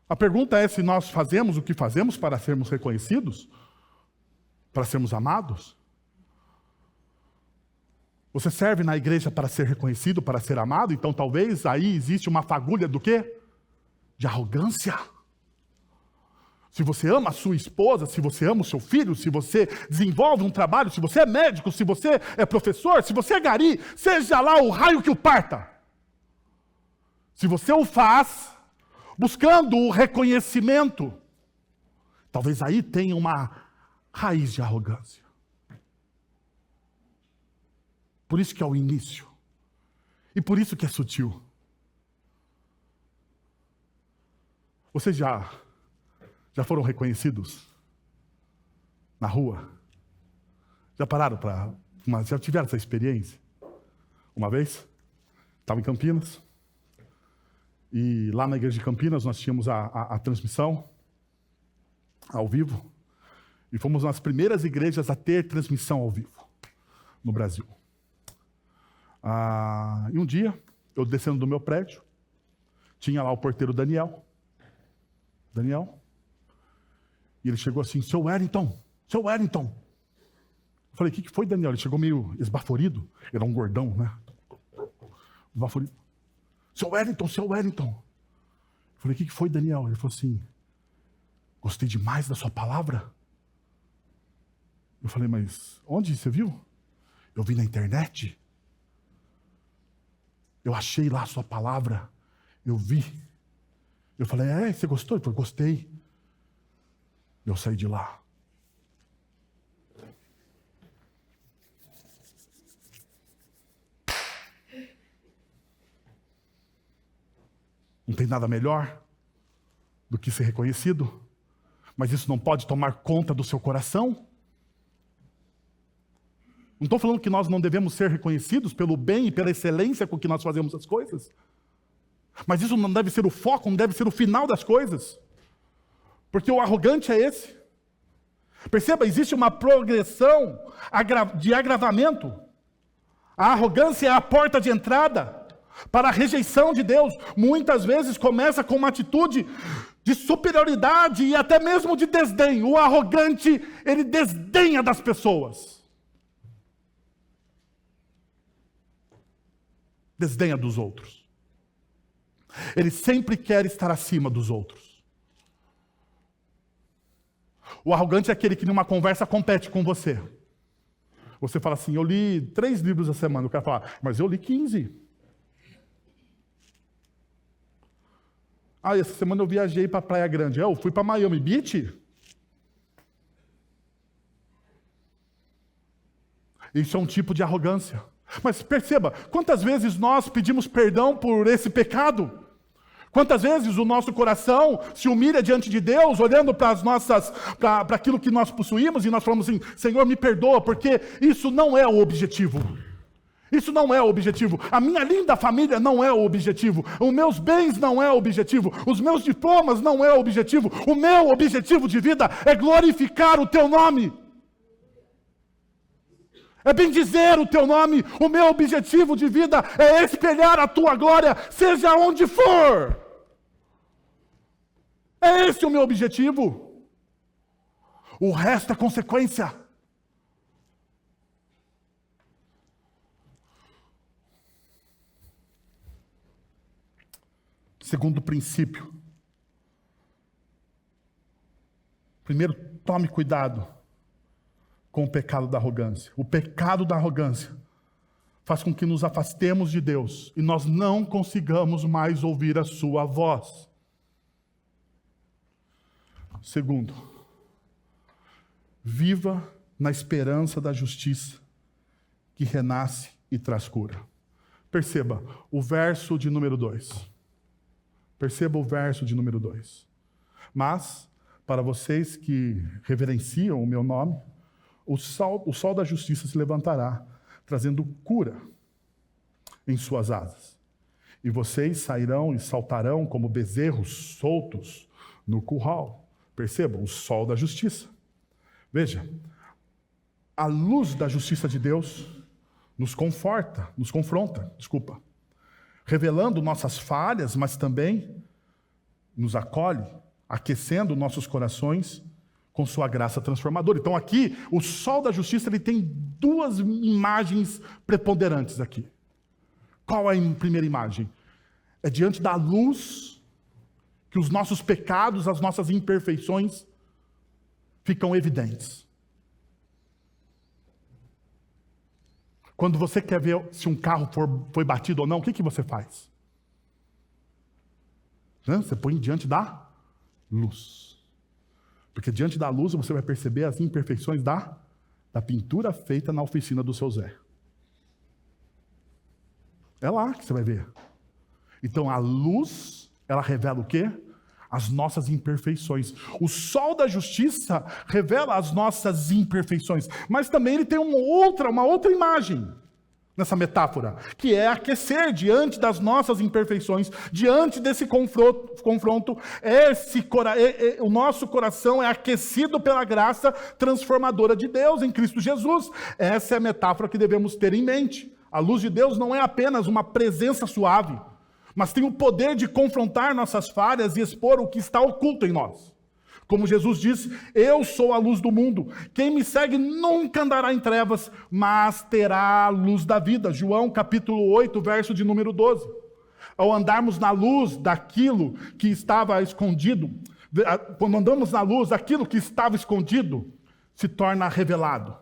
A pergunta é se nós fazemos o que fazemos para sermos reconhecidos, para sermos amados. Você serve na igreja para ser reconhecido, para ser amado, então talvez aí existe uma fagulha do quê? De arrogância. Se você ama a sua esposa, se você ama o seu filho, se você desenvolve um trabalho, se você é médico, se você é professor, se você é gari, seja lá o raio que o parta. Se você o faz buscando o reconhecimento, talvez aí tenha uma raiz de arrogância. Por isso que é o início. E por isso que é sutil. Vocês já foram reconhecidos na rua? Já pararam para... Já tiveram essa experiência? Uma vez? Estava em Campinas. E lá na igreja de Campinas nós tínhamos a transmissão ao vivo. E fomos uma das primeiras igrejas a ter transmissão ao vivo no Brasil. E um dia, eu descendo do meu prédio, tinha lá o porteiro Daniel. E ele chegou assim, seu Wellington. Eu falei, o que foi, Daniel? Ele chegou meio esbaforido. Ele era um gordão, né? Esbaforido. Seu Wellington. Eu falei, o que foi, Daniel? Ele falou assim, gostei demais da sua palavra. Eu falei, mas onde você viu? Eu vi na internet. Eu achei lá a sua palavra. Eu vi. Eu falei, você gostou? Ele falou, gostei. Eu saí de lá. Não tem nada melhor do que ser reconhecido, mas isso não pode tomar conta do seu coração. Não estou falando que nós não devemos ser reconhecidos pelo bem e pela excelência com que nós fazemos as coisas, mas isso não deve ser o foco, não deve ser o final das coisas, porque o arrogante é esse. Perceba, existe uma progressão de agravamento. A arrogância é a porta de entrada para a rejeição de Deus. Muitas vezes começa com uma atitude de superioridade e até mesmo de desdém. O arrogante, ele desdenha das pessoas. Desdenha dos outros. Ele sempre quer estar acima dos outros. O arrogante é aquele que numa conversa compete com você. Você fala assim, eu li 3 livros a semana. O cara fala, mas eu li 15. Essa semana eu viajei para Praia Grande. Eu fui para Miami Beach. Isso é um tipo de arrogância. Mas perceba, quantas vezes nós pedimos perdão por esse pecado? Quantas vezes o nosso coração se humilha diante de Deus, olhando para aquilo que nós possuímos, e nós falamos assim, Senhor, me perdoa, porque isso não é o objetivo. Isso não é o objetivo. A minha linda família não é o objetivo. Os meus bens não é o objetivo. Os meus diplomas não é o objetivo. O meu objetivo de vida é glorificar o teu nome. É bendizer o teu nome. O meu objetivo de vida é espelhar a tua glória, seja onde for. É esse o meu objetivo. O resto é consequência. Segundo princípio. Primeiro, tome cuidado com o pecado da arrogância. O pecado da arrogância faz com que nos afastemos de Deus e nós não consigamos mais ouvir a sua voz. Segundo, viva na esperança da justiça que renasce e traz cura. Perceba o verso de número 2. Perceba o verso de número 2. Mas, para vocês que reverenciam o meu nome, o sol da justiça se levantará, trazendo cura em suas asas. E vocês sairão e saltarão como bezerros soltos no curral. Percebam, o sol da justiça. Veja, a luz da justiça de Deus nos confronta, revelando nossas falhas, mas também nos acolhe, aquecendo nossos corações com sua graça transformadora. Então aqui, o sol da justiça ele tem 2 imagens preponderantes aqui. Qual é a primeira imagem? É diante da luz que os nossos pecados, as nossas imperfeições ficam evidentes. Quando você quer ver se um carro foi batido ou não, o que você faz? Você põe diante da luz. Porque diante da luz você vai perceber as imperfeições da pintura feita na oficina do seu Zé. É lá que você vai ver. Então a luz, ela revela o quê? As nossas imperfeições. O sol da justiça revela as nossas imperfeições. Mas também ele tem uma outra imagem nessa metáfora, que é aquecer diante das nossas imperfeições, diante desse confronto, o nosso coração é aquecido pela graça transformadora de Deus em Cristo Jesus. Essa é a metáfora que devemos ter em mente. A luz de Deus não é apenas uma presença suave, mas tem o poder de confrontar nossas falhas e expor o que está oculto em nós. Como Jesus disse, eu sou a luz do mundo. Quem me segue nunca andará em trevas, mas terá a luz da vida. João capítulo 8, verso de número 12. Ao andarmos na luz daquilo que estava escondido, quando andamos na luz, aquilo que estava escondido se torna revelado.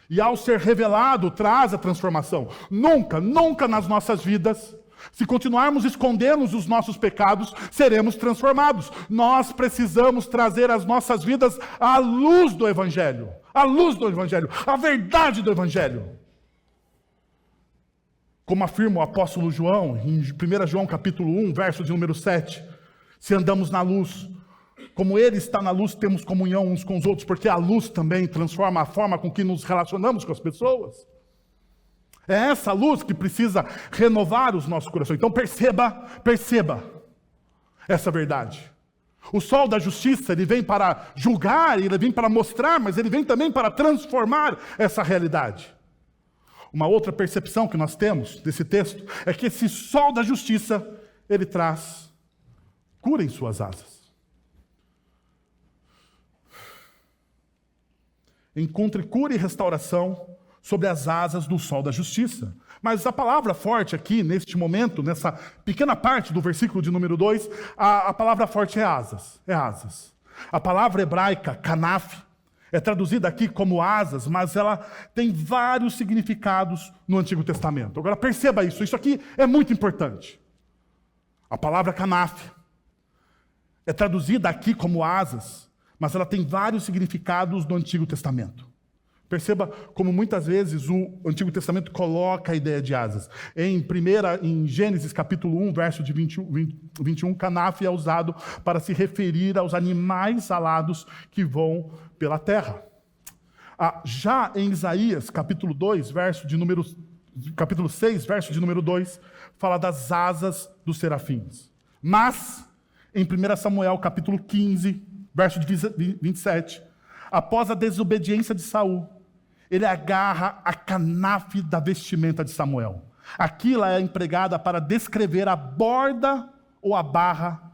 E ao ser revelado, traz a transformação. Nunca nas nossas vidas, se continuarmos escondendo os nossos pecados, seremos transformados. Nós precisamos trazer as nossas vidas à luz do Evangelho. À luz do Evangelho. À verdade do Evangelho. Como afirma o apóstolo João, em 1 João capítulo 1, verso de número 7. Se andamos na luz, como Ele está na luz, temos comunhão uns com os outros, porque a luz também transforma a forma com que nos relacionamos com as pessoas. É essa luz que precisa renovar os nossos corações. Então perceba essa verdade. O sol da justiça, ele vem para julgar, ele vem para mostrar, mas ele vem também para transformar essa realidade. Uma outra percepção que nós temos desse texto é que esse sol da justiça, ele traz cura em suas asas. Encontre cura e restauração sobre as asas do sol da justiça. Mas a palavra forte aqui, neste momento, nessa pequena parte do versículo de número 2, a palavra forte é asas. É asas. A palavra hebraica, kanaf, é traduzida aqui como asas, mas ela tem vários significados no Antigo Testamento. Agora perceba isso aqui é muito importante. A palavra kanaf é traduzida aqui como asas, mas ela tem vários significados no Antigo Testamento. Perceba como muitas vezes o Antigo Testamento coloca a ideia de asas. Em Gênesis capítulo 1, verso de 21, kanaf é usado para se referir aos animais alados que voam pela terra. Já em Isaías capítulo 6, verso de número 2, fala das asas dos serafins. Mas, em 1 Samuel capítulo 15, verso de 27, após a desobediência de Saul, ele agarra a canafe da vestimenta de Samuel. Aquilo é empregada para descrever a borda ou a barra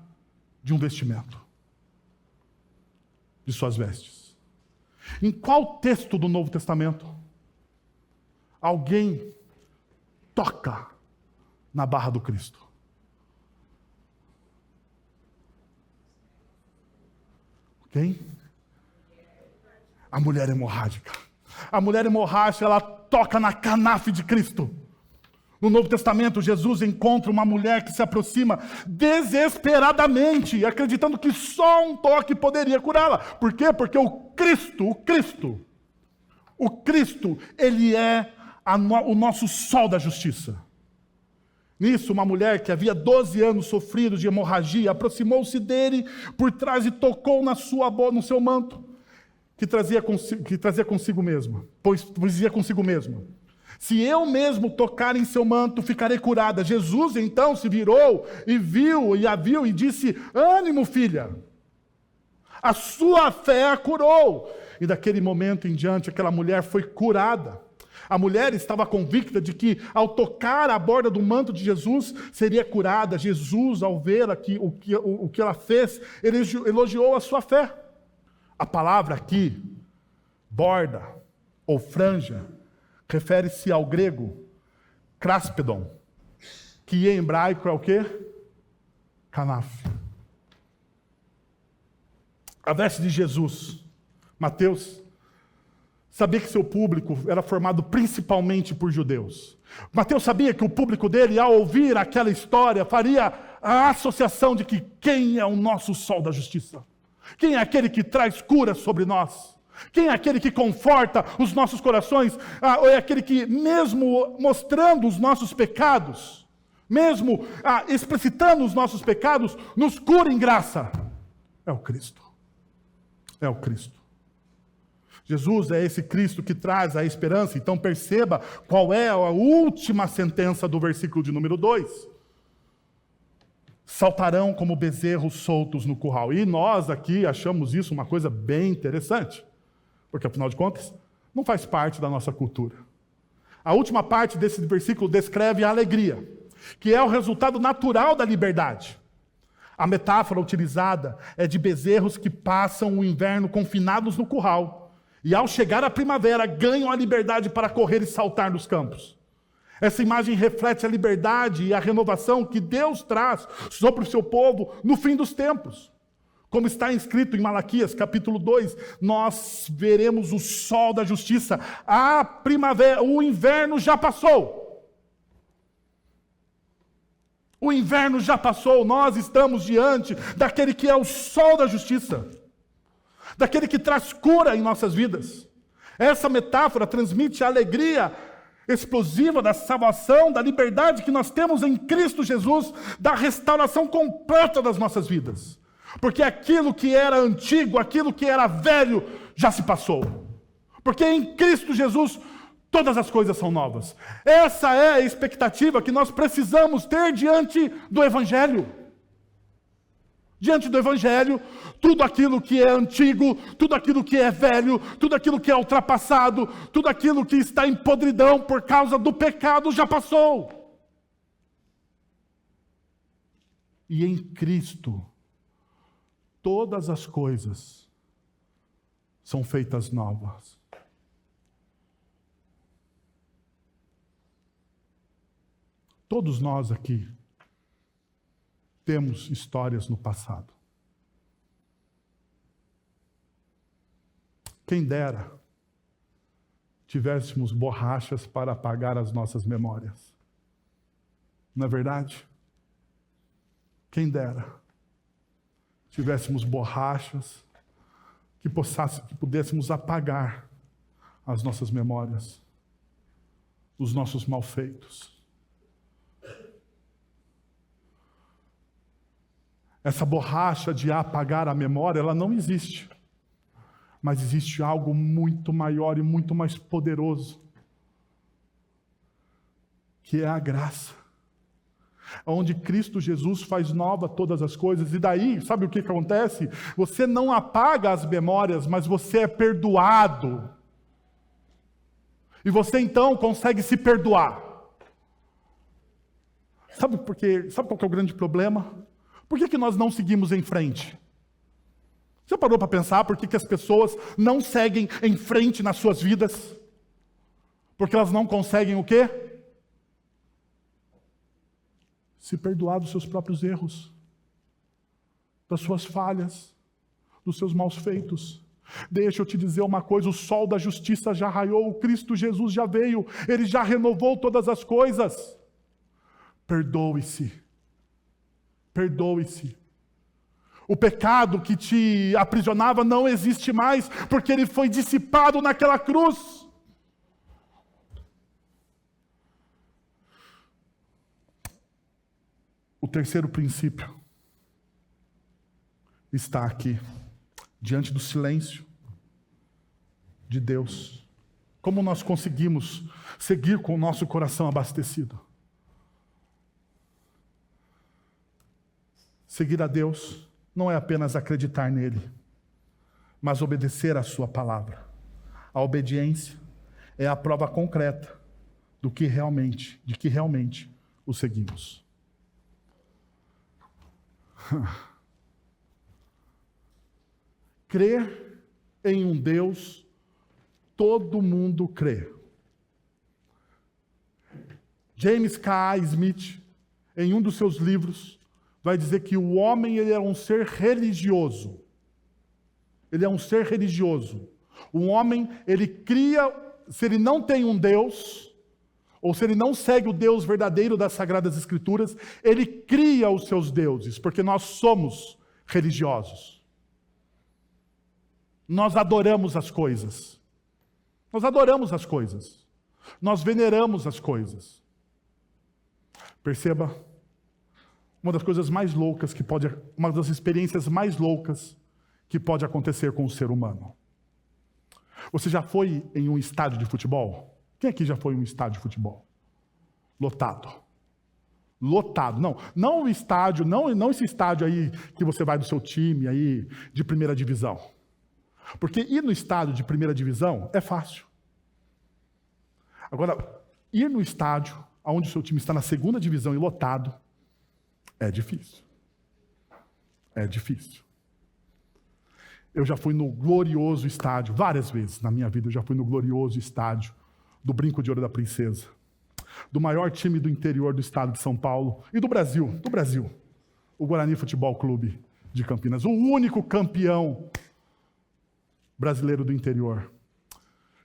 de um vestimento, de suas vestes. Em qual texto do Novo Testamento alguém toca na barra do Cristo? Quem? A mulher hemorrágica. A mulher hemorrágica, ela toca na canafe de Cristo. No Novo Testamento, Jesus encontra uma mulher que se aproxima desesperadamente, acreditando que só um toque poderia curá-la. Por quê? Porque o Cristo, ele é o nosso sol da justiça. Nisso, uma mulher que havia 12 anos sofrido de hemorragia, aproximou-se dele por trás e tocou no seu manto, que trazia consigo mesma, pois dizia consigo mesma: se eu mesmo tocar em seu manto, ficarei curada. Jesus então se virou e a viu e disse: ânimo, filha, a sua fé a curou. E daquele momento em diante, aquela mulher foi curada. A mulher estava convicta de que, ao tocar a borda do manto de Jesus, seria curada. Jesus, ao ver aqui o que ela fez, ele elogiou a sua fé. A palavra aqui, borda ou franja, refere-se ao grego kraspedon, que em hebraico é o quê? Kanaf. A veste de Jesus, Mateus sabia que seu público era formado principalmente por judeus. Mateus sabia que o público dele, ao ouvir aquela história, faria a associação de que quem é o nosso sol da justiça? Quem é aquele que traz cura sobre nós? Quem é aquele que conforta os nossos corações? Ou é aquele que, mesmo mostrando os nossos pecados, mesmo explicitando os nossos pecados, nos cura em graça? É o Cristo. É o Cristo. Jesus é esse Cristo que traz a esperança. Então perceba qual é a última sentença do versículo de número 2. Saltarão como bezerros soltos no curral. E nós aqui achamos isso uma coisa bem interessante, porque afinal de contas, não faz parte da nossa cultura. A última parte desse versículo descreve a alegria, que é o resultado natural da liberdade. A metáfora utilizada é de bezerros que passam o inverno confinados no curral, e ao chegar a primavera ganham a liberdade para correr e saltar nos campos. Essa imagem reflete a liberdade e a renovação que Deus traz sobre o seu povo no fim dos tempos. Como está escrito em Malaquias, capítulo 2, nós veremos o sol da justiça. A primavera, o inverno já passou. O inverno já passou, nós estamos diante daquele que é o sol da justiça, daquele que traz cura em nossas vidas. Essa metáfora transmite a alegria explosiva da salvação, da liberdade que nós temos em Cristo Jesus, da restauração completa das nossas vidas. Porque aquilo que era antigo, aquilo que era velho, já se passou. Porque em Cristo Jesus, todas as coisas são novas. Essa é a expectativa que nós precisamos ter diante do Evangelho. Diante do Evangelho, tudo aquilo que é antigo, tudo aquilo que é velho, tudo aquilo que é ultrapassado, tudo aquilo que está em podridão por causa do pecado já passou. E em Cristo, todas as coisas são feitas novas. Todos nós aqui temos histórias no passado. Quem dera tivéssemos borrachas para apagar as nossas memórias. Não é verdade? Quem dera tivéssemos borrachas que pudéssemos apagar as nossas memórias, os nossos malfeitos. Essa borracha de apagar a memória, ela não existe. Mas existe algo muito maior e muito mais poderoso, que é a graça. Onde Cristo Jesus faz nova todas as coisas. E daí, sabe o que acontece? Você não apaga as memórias, mas você é perdoado. E você então consegue se perdoar. Sabe qual que é o grande problema? Por que nós não seguimos em frente? Você parou para pensar por que as pessoas não seguem em frente nas suas vidas? Porque elas não conseguem o quê? Se perdoar dos seus próprios erros, das suas falhas, dos seus maus feitos. Deixa eu te dizer uma coisa, o sol da justiça já raiou, o Cristo Jesus já veio, Ele já renovou todas as coisas. Perdoe-se. Perdoe-se. O pecado que te aprisionava não existe mais, porque ele foi dissipado naquela cruz. O terceiro princípio está aqui, diante do silêncio de Deus. Como nós conseguimos seguir com o nosso coração abastecido? Seguir a Deus não é apenas acreditar nele, mas obedecer à sua palavra. A obediência é a prova concreta de que realmente o seguimos. Crer em um Deus, todo mundo crê. James K. Smith, em um dos seus livros, vai dizer que o homem ele é um ser religioso. Ele é um ser religioso. O homem, ele cria, se ele não tem um Deus, ou se ele não segue o Deus verdadeiro das Sagradas Escrituras, ele cria os seus deuses, porque nós somos religiosos. Nós adoramos as coisas. Nós adoramos as coisas. Nós veneramos as coisas. Perceba, uma das coisas mais loucas uma das experiências mais loucas que pode acontecer com o ser humano. Você já foi em um estádio de futebol? Quem aqui já foi em um estádio de futebol? Lotado. Lotado. Não o estádio, não esse estádio aí que você vai do seu time aí de primeira divisão. Porque ir no estádio de primeira divisão é fácil. Agora, ir no estádio onde o seu time está na segunda divisão e lotado é difícil. É difícil. Eu já fui no glorioso estádio, várias vezes na minha vida eu já fui no glorioso estádio do Brinco de Ouro da Princesa, do maior time do interior do estado de São Paulo e do Brasil, o Guarani Futebol Clube de Campinas, o único campeão brasileiro do interior.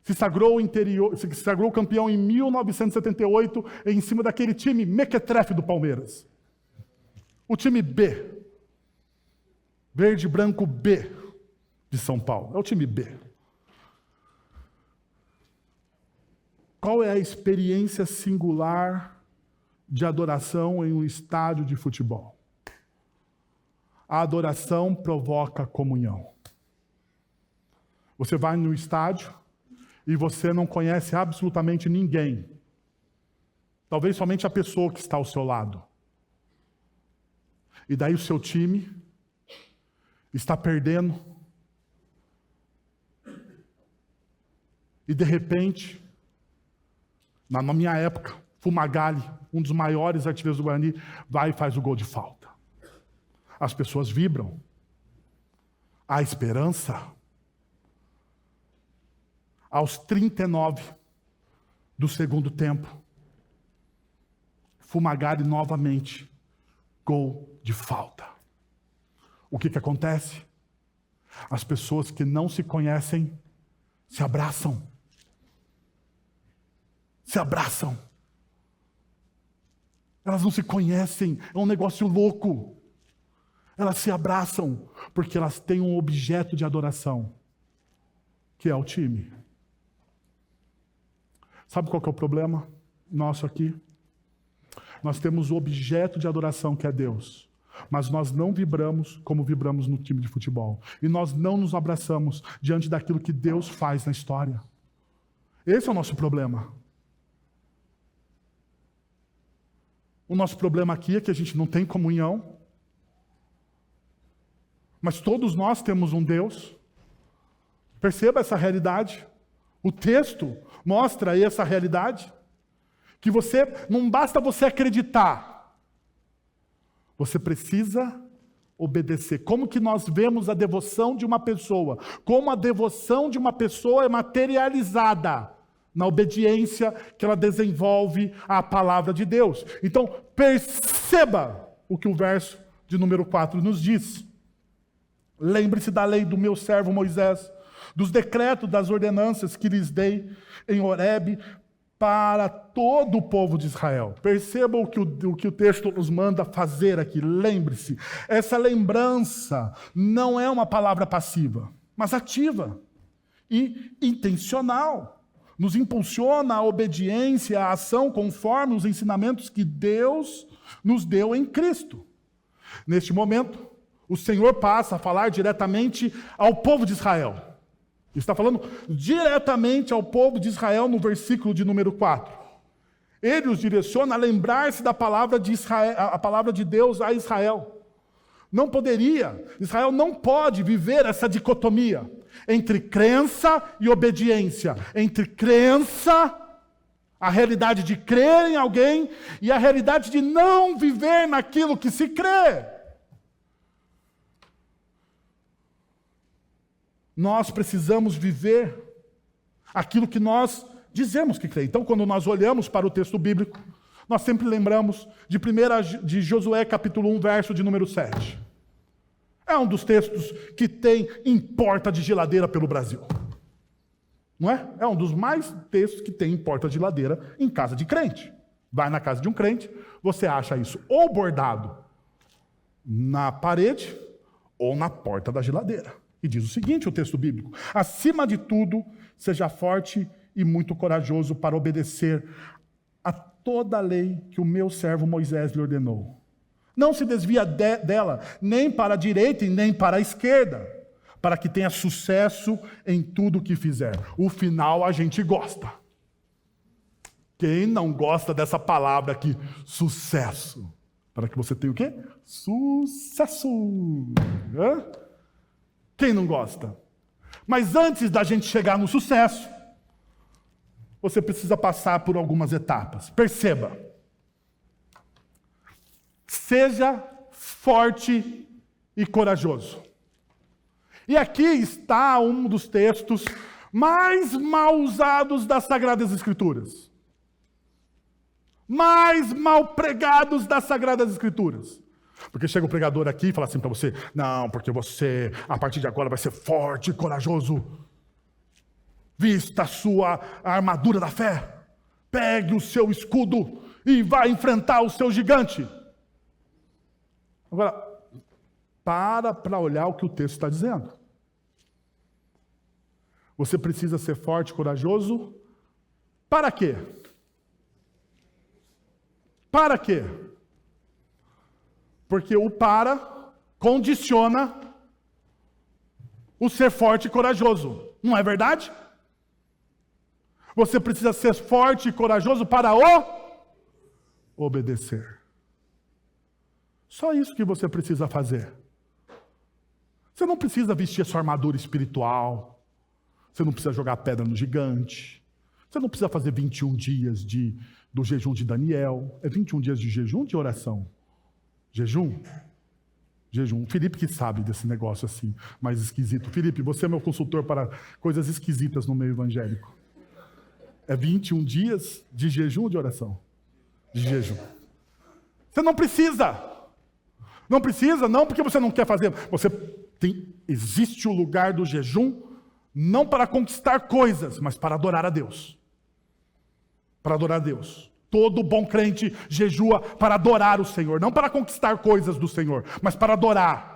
Se sagrou campeão em 1978 em cima daquele time mequetrefe do Palmeiras. O time B. Verde, branco B de São Paulo. É o time B. Qual é a experiência singular de adoração em um estádio de futebol? A adoração provoca comunhão. Você vai no estádio e você não conhece absolutamente ninguém. Talvez somente a pessoa que está ao seu lado. E daí o seu time está perdendo. E de repente, na minha época, Fumagalli, um dos maiores artilheiros do Guarani, vai e faz o gol de falta. As pessoas vibram. Há esperança. Aos 39 do segundo tempo, Fumagalli novamente. Gol de falta. O que acontece? As pessoas que não se conhecem se abraçam. Se abraçam. Elas não se conhecem, é um negócio louco. Elas se abraçam porque elas têm um objeto de adoração, que é o time. Sabe qual que é o problema nosso aqui? Nós temos o objeto de adoração, que é Deus. Mas nós não vibramos como vibramos no time de futebol. E nós não nos abraçamos diante daquilo que Deus faz na história. Esse é o nosso problema. O nosso problema aqui é que a gente não tem comunhão. Mas todos nós temos um Deus. Perceba essa realidade. O texto mostra aí essa realidade. Que não basta você acreditar. Você precisa obedecer. Como que nós vemos a devoção de uma pessoa? Como a devoção de uma pessoa é materializada na obediência que ela desenvolve à palavra de Deus. Então, perceba o que o verso de número 4 nos diz. Lembre-se da lei do meu servo Moisés, dos decretos, das ordenanças que lhes dei em Horebe para todo o povo de Israel. Perceba o que o texto nos manda fazer aqui. Lembre-se. Essa lembrança não é uma palavra passiva, mas ativa e intencional. Nos impulsiona a obediência, a ação conforme os ensinamentos que Deus nos deu em Cristo. Neste momento, o Senhor passa a falar diretamente ao povo de Israel. Ele está falando diretamente ao povo de Israel no versículo de número 4. Ele os direciona a lembrar-se da palavra de Israel, a palavra de Deus a Israel. Israel não pode viver essa dicotomia entre crença e obediência. Entre crença, a realidade de crer em alguém, e a realidade de não viver naquilo que se crê. Nós precisamos viver aquilo que nós dizemos que crê. Então, quando nós olhamos para o texto bíblico, nós sempre lembramos de Josué capítulo 1, verso de número 7. É um dos textos que tem em porta de geladeira pelo Brasil. Não é? É um dos mais textos que tem em porta de geladeira em casa de crente. Vai na casa de um crente, você acha isso ou bordado na parede ou na porta da geladeira. E diz o seguinte, o texto bíblico: acima de tudo, seja forte e muito corajoso para obedecer a toda a lei que o meu servo Moisés lhe ordenou. Não se desvia dela, nem para a direita e nem para a esquerda, para que tenha sucesso em tudo o que fizer. O final a gente gosta. Quem não gosta dessa palavra aqui, sucesso? Para que você tenha o quê? Sucesso! Hã? Quem não gosta? Mas antes da gente chegar no sucesso, você precisa passar por algumas etapas. Perceba. Seja forte e corajoso. E aqui está um dos textos mais mal usados das Sagradas Escrituras. Mais mal pregados das Sagradas Escrituras. Porque chega o pregador aqui e fala assim para você: não, porque você, a partir de agora, vai ser forte e corajoso. Vista a sua armadura da fé. Pegue o seu escudo e vá enfrentar o seu gigante. Agora, para olhar o que o texto está dizendo. Você precisa ser forte e corajoso. Para quê? Para quê? Porque o para condiciona o ser forte e corajoso. Não é verdade? Você precisa ser forte e corajoso para obedecer. Só isso que você precisa fazer. Você não precisa vestir a sua armadura espiritual. Você não precisa jogar pedra no gigante. Você não precisa fazer 21 dias do jejum de Daniel. É 21 dias de jejum ou de oração? Jejum? Jejum. Felipe que sabe desse negócio assim, mais esquisito. Felipe, você é meu consultor para coisas esquisitas no meio evangélico. É 21 dias de jejum ou de oração? De jejum. Você não precisa. Não precisa, não porque você não quer fazer. Existe o lugar do jejum, não para conquistar coisas, mas para adorar a Deus. Para adorar a Deus. Todo bom crente jejua para adorar o Senhor, não para conquistar coisas do Senhor, mas para adorar.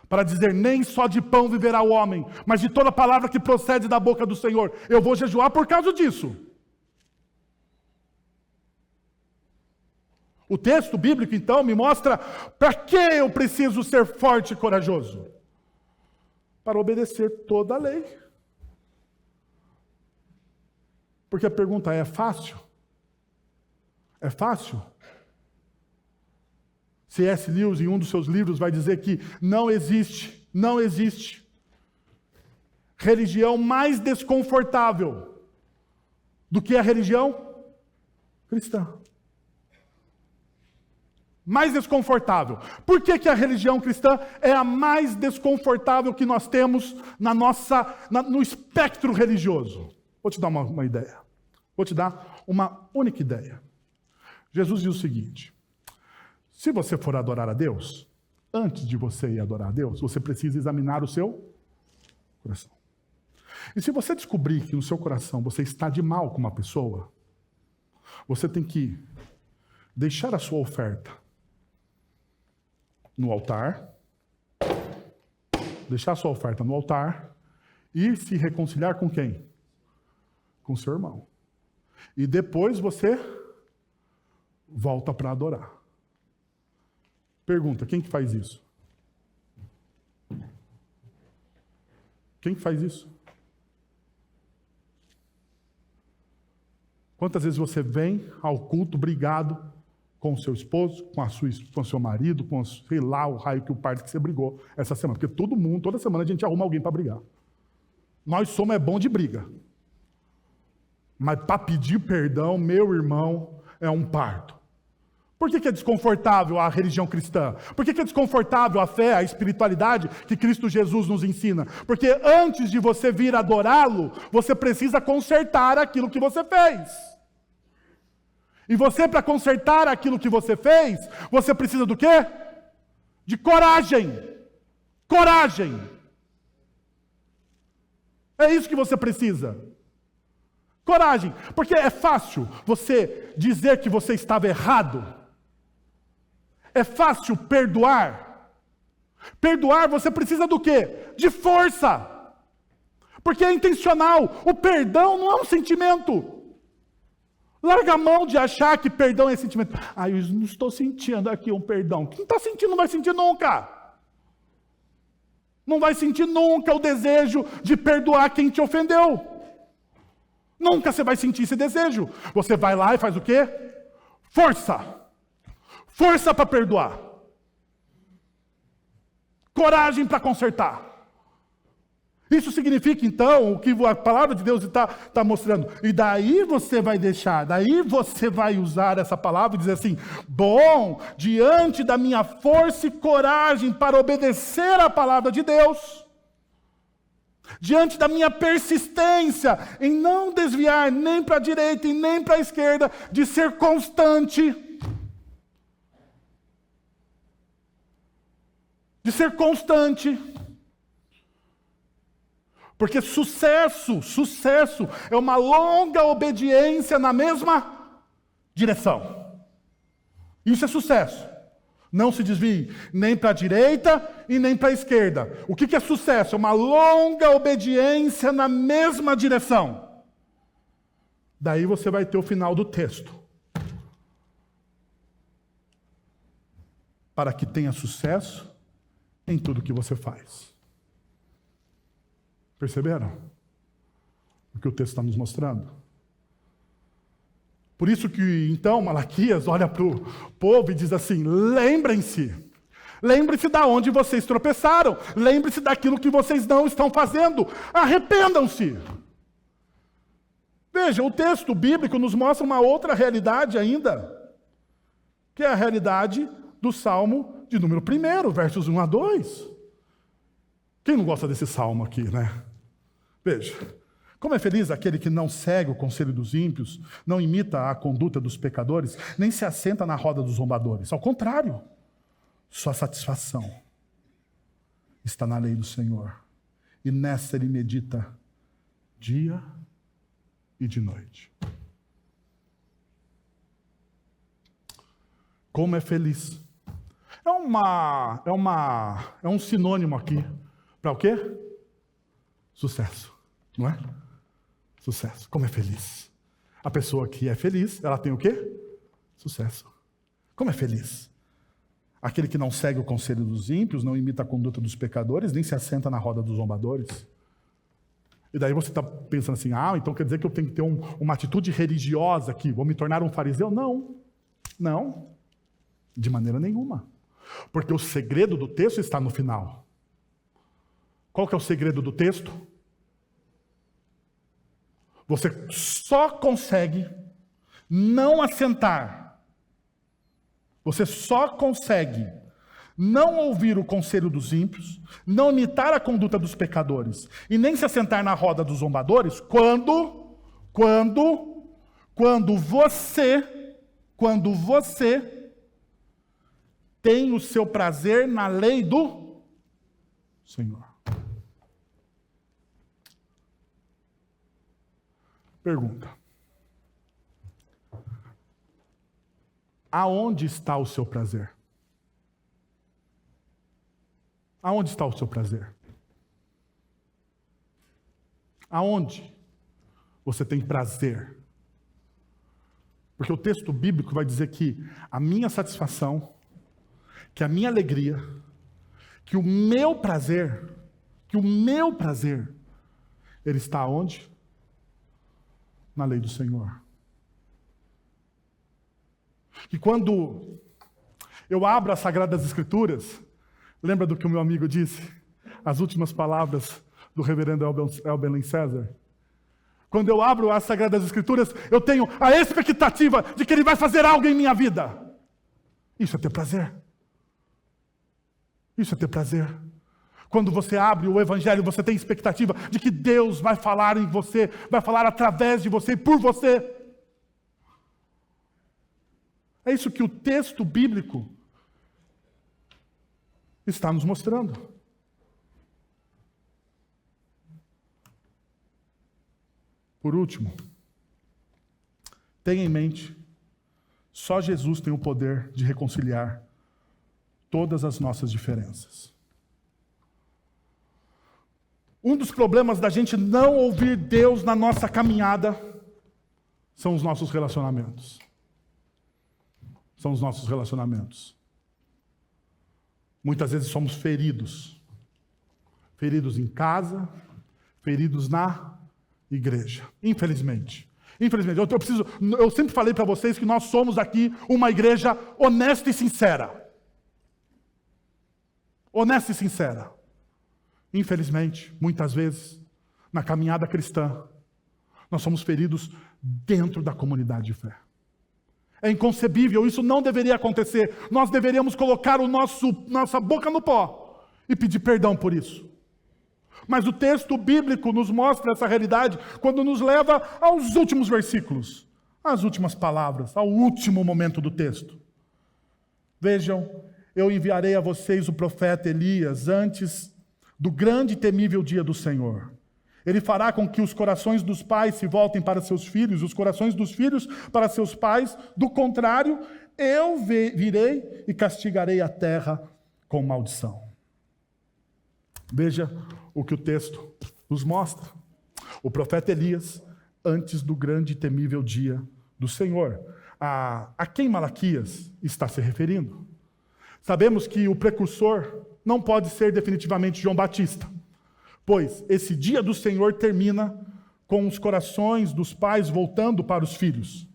Para dizer, nem só de pão viverá o homem, mas de toda palavra que procede da boca do Senhor. Eu vou jejuar por causa disso. O texto bíblico, então, me mostra para que eu preciso ser forte e corajoso. Para obedecer toda a lei. Porque a pergunta é fácil? É fácil? C.S. Lewis, em um dos seus livros, vai dizer que não existe religião mais desconfortável do que a religião cristã. Mais desconfortável. Por que a religião cristã é a mais desconfortável que nós temos no espectro religioso? Vou te dar uma ideia. Vou te dar uma única ideia. Jesus diz o seguinte: se você for adorar a Deus, antes de você ir adorar a Deus, você precisa examinar o seu coração. E se você descobrir que no seu coração você está de mal com uma pessoa, você tem que deixar a sua oferta no altar, deixar a sua oferta no altar e se reconciliar com quem? Com seu irmão. E depois você volta para adorar. Pergunta, quem que faz isso? Quem que faz isso? Quantas vezes você vem ao culto brigado com o seu esposo, com o seu marido, com sei lá o raio que o par que você brigou essa semana? Porque toda semana a gente arruma alguém para brigar. Nós somos bom de briga. Mas para pedir perdão, meu irmão, é um parto. Por que é desconfortável a religião cristã? Por que é desconfortável a fé, a espiritualidade que Cristo Jesus nos ensina? Porque antes de você vir adorá-lo, você precisa consertar aquilo que você fez. E você, para consertar aquilo que você fez, você precisa do quê? De coragem. Coragem. É isso que você precisa. Coragem. Porque é fácil você dizer que você estava errado. É fácil perdoar. Perdoar você precisa do quê? De força. Porque é intencional. O perdão não é um sentimento. Larga a mão de achar que perdão é sentimento. Eu não estou sentindo aqui um perdão. Quem está sentindo não vai sentir nunca. Não vai sentir nunca o desejo de perdoar quem te ofendeu. Nunca você vai sentir esse desejo. Você vai lá e faz o quê? Força. Força para perdoar. Coragem para consertar. Isso significa, então, o que a palavra de Deus está mostrando. E daí você vai deixar, daí você vai usar essa palavra e dizer assim: bom, diante da minha força e coragem para obedecer à palavra de Deus, diante da minha persistência em não desviar nem para a direita e nem para a esquerda, de ser constante, porque sucesso é uma longa obediência na mesma direção. Isso é sucesso. Não se desvie nem para a direita e nem para a esquerda. O que é sucesso? É uma longa obediência na mesma direção. Daí você vai ter o final do texto. Para que tenha sucesso em tudo que você faz. Perceberam o que o texto está nos mostrando? Por isso que, então, Malaquias olha para o povo e diz assim: lembrem-se de onde vocês tropeçaram, lembre-se daquilo que vocês não estão fazendo, arrependam-se. Veja, o texto bíblico nos mostra uma outra realidade ainda, que é a realidade do Salmo de número 1, versos 1 a 2. Quem não gosta desse salmo aqui, né? Veja, Como é feliz aquele que não segue o conselho dos ímpios, não imita a conduta dos pecadores, nem se assenta na roda dos zombadores. Ao contrário, sua satisfação está na lei do Senhor. E nessa ele medita dia e de noite. Como é feliz. É um sinônimo aqui. Para o quê? Sucesso, não é? Sucesso. Como é feliz. A pessoa que é feliz, ela tem o quê? Sucesso. Como é feliz. Aquele que não segue o conselho dos ímpios, não imita a conduta dos pecadores, nem se assenta na roda dos zombadores. E daí você está pensando assim, então quer dizer que eu tenho que ter uma atitude religiosa aqui, vou me tornar um fariseu? Não. Não. De maneira nenhuma. Porque o segredo do texto está no final. Qual que é o segredo do texto? Você só consegue não assentar. Você só consegue não ouvir o conselho dos ímpios, não imitar a conduta dos pecadores e nem se assentar na roda dos zombadores quando você tem o seu prazer na lei do Senhor. Pergunta: aonde está o seu prazer? Aonde está o seu prazer? Aonde você tem prazer? Porque o texto bíblico vai dizer que a minha satisfação, que a minha alegria, que o meu prazer, ele está onde? Na lei do Senhor. E quando eu abro as Sagradas Escrituras, lembra do que o meu amigo disse? As últimas palavras do reverendo Elben César. Quando eu abro as Sagradas Escrituras, eu tenho a expectativa de que ele vai fazer algo em minha vida. Isso é ter prazer. Isso é ter prazer. Quando você abre o Evangelho, você tem expectativa de que Deus vai falar em você, vai falar através de você e por você. É isso que o texto bíblico está nos mostrando. Por último, tenha em mente, só Jesus tem o poder de reconciliar todas as nossas diferenças. Um dos problemas da gente não ouvir Deus na nossa caminhada são os nossos relacionamentos. São os nossos relacionamentos. Muitas vezes somos feridos. Feridos em casa, feridos na igreja. Infelizmente. Eu sempre falei para vocês que nós somos aqui uma igreja honesta e sincera. Honesta e sincera. Infelizmente, muitas vezes, na caminhada cristã, nós somos feridos dentro da comunidade de fé. É inconcebível, isso não deveria acontecer. Nós deveríamos colocar nossa boca no pó e pedir perdão por isso. Mas o texto bíblico nos mostra essa realidade quando nos leva aos últimos versículos, às últimas palavras, ao último momento do texto. Vejam, eu enviarei a vocês o profeta Elias antes do grande e temível dia do Senhor. Ele fará com que os corações dos pais se voltem para seus filhos, os corações dos filhos para seus pais. Do contrário, eu virei e castigarei a terra com maldição. Veja o que o texto nos mostra. O profeta Elias, antes do grande e temível dia do Senhor. A quem Malaquias está se referindo? Sabemos que o precursor não pode ser definitivamente João Batista, pois esse dia do Senhor termina com os corações dos pais voltando para os filhos.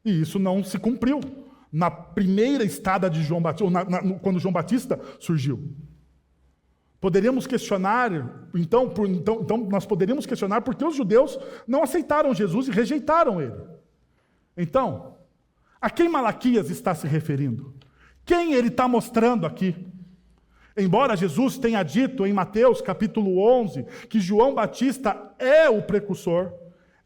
E isso não se cumpriu na primeira estada de João Batista, quando João Batista surgiu. Poderíamos questionar, então nós poderíamos questionar porque os judeus não aceitaram Jesus e rejeitaram ele. Então, a quem Malaquias está se referindo? Quem ele está mostrando aqui? Embora Jesus tenha dito em Mateus capítulo 11 que João Batista é o precursor,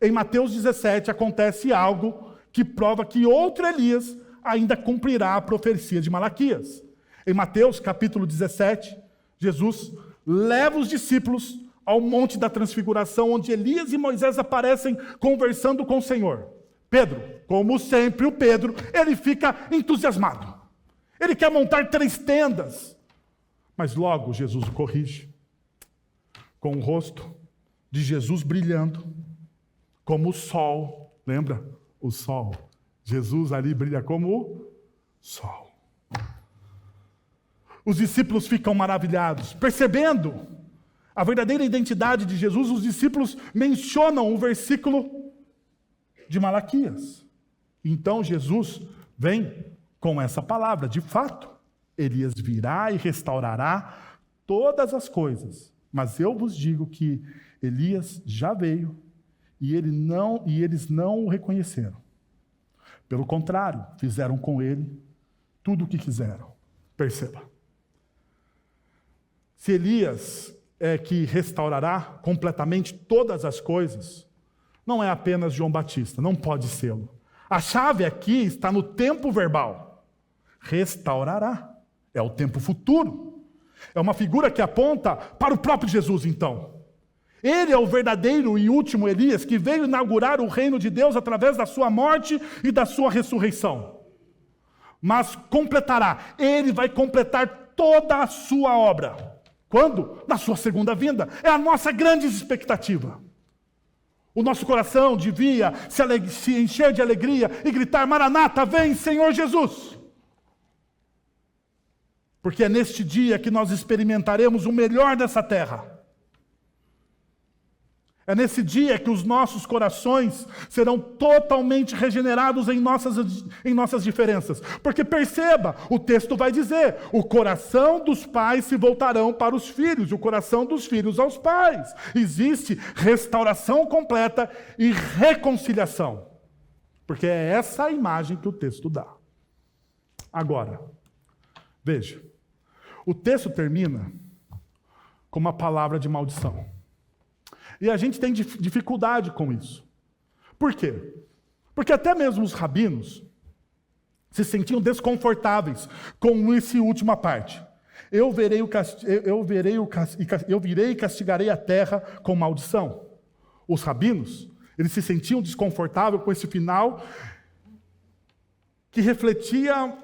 em Mateus 17 acontece algo que prova que outro Elias ainda cumprirá a profecia de Malaquias. Em Mateus capítulo 17, Jesus leva os discípulos ao Monte da Transfiguração, onde Elias e Moisés aparecem conversando com o Senhor. Pedro, como sempre o Pedro, ele fica entusiasmado. Ele quer montar 3 tendas. Mas logo Jesus o corrige, com o rosto de Jesus brilhando, como o sol. Lembra? O sol. Jesus ali brilha como o sol. Os discípulos ficam maravilhados, percebendo a verdadeira identidade de Jesus. Os discípulos mencionam o versículo de Malaquias. Então Jesus vem com essa palavra. De fato, Elias virá e restaurará todas as coisas. Mas eu vos digo que Elias já veio e eles não o reconheceram. Pelo contrário, fizeram com ele tudo o que quiseram. Perceba. Se Elias é que restaurará completamente todas as coisas, não é apenas João Batista, não pode sê-lo. A chave aqui está no tempo verbal. Restaurará. É o tempo futuro. É uma figura que aponta para o próprio Jesus, então. Ele é o verdadeiro e último Elias que veio inaugurar o reino de Deus através da sua morte e da sua ressurreição. Mas completará. Ele vai completar toda a sua obra. Quando? Na sua segunda vinda. É a nossa grande expectativa. O nosso coração devia se encher de alegria e gritar: Maranata, vem, Senhor Jesus! Porque é neste dia que nós experimentaremos o melhor dessa terra. É nesse dia que os nossos corações serão totalmente regenerados em nossas diferenças. Porque perceba, o texto vai dizer: o coração dos pais se voltarão para os filhos, e o coração dos filhos aos pais. Existe restauração completa e reconciliação. Porque é essa a imagem que o texto dá. Agora, veja, o texto termina com uma palavra de maldição. E a gente tem dificuldade com isso. Por quê? Porque até mesmo os rabinos se sentiam desconfortáveis com essa última parte. Eu virei e castigarei a terra com maldição. Os rabinos, eles se sentiam desconfortáveis com esse final que refletia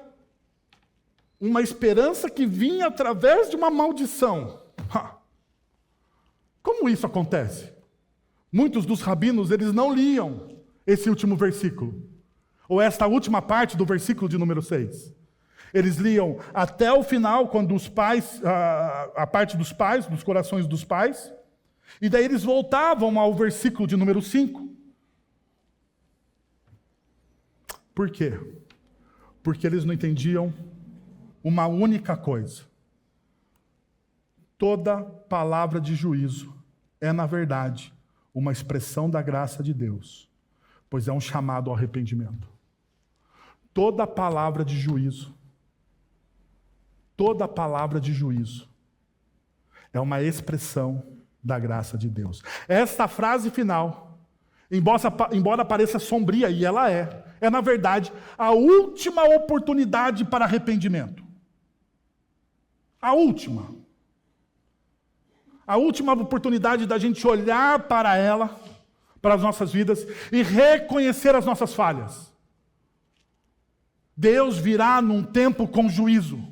uma esperança que vinha através de uma maldição. Como isso acontece? Muitos dos rabinos, eles não liam esse último versículo, ou esta última parte do versículo de número 6. Eles liam até o final, quando os pais, a parte dos pais, dos corações dos pais, e daí eles voltavam ao versículo de número 5. Por quê? Porque eles não entendiam uma única coisa. Toda palavra de juízo é, na verdade, uma expressão da graça de Deus, pois é um chamado ao arrependimento. Toda palavra de juízo é uma expressão da graça de Deus. Esta frase final, embora pareça sombria, e ela é na verdade a última oportunidade para arrependimento. A última oportunidade da gente olhar para ela, para as nossas vidas, e reconhecer as nossas falhas. Deus virá num tempo com juízo.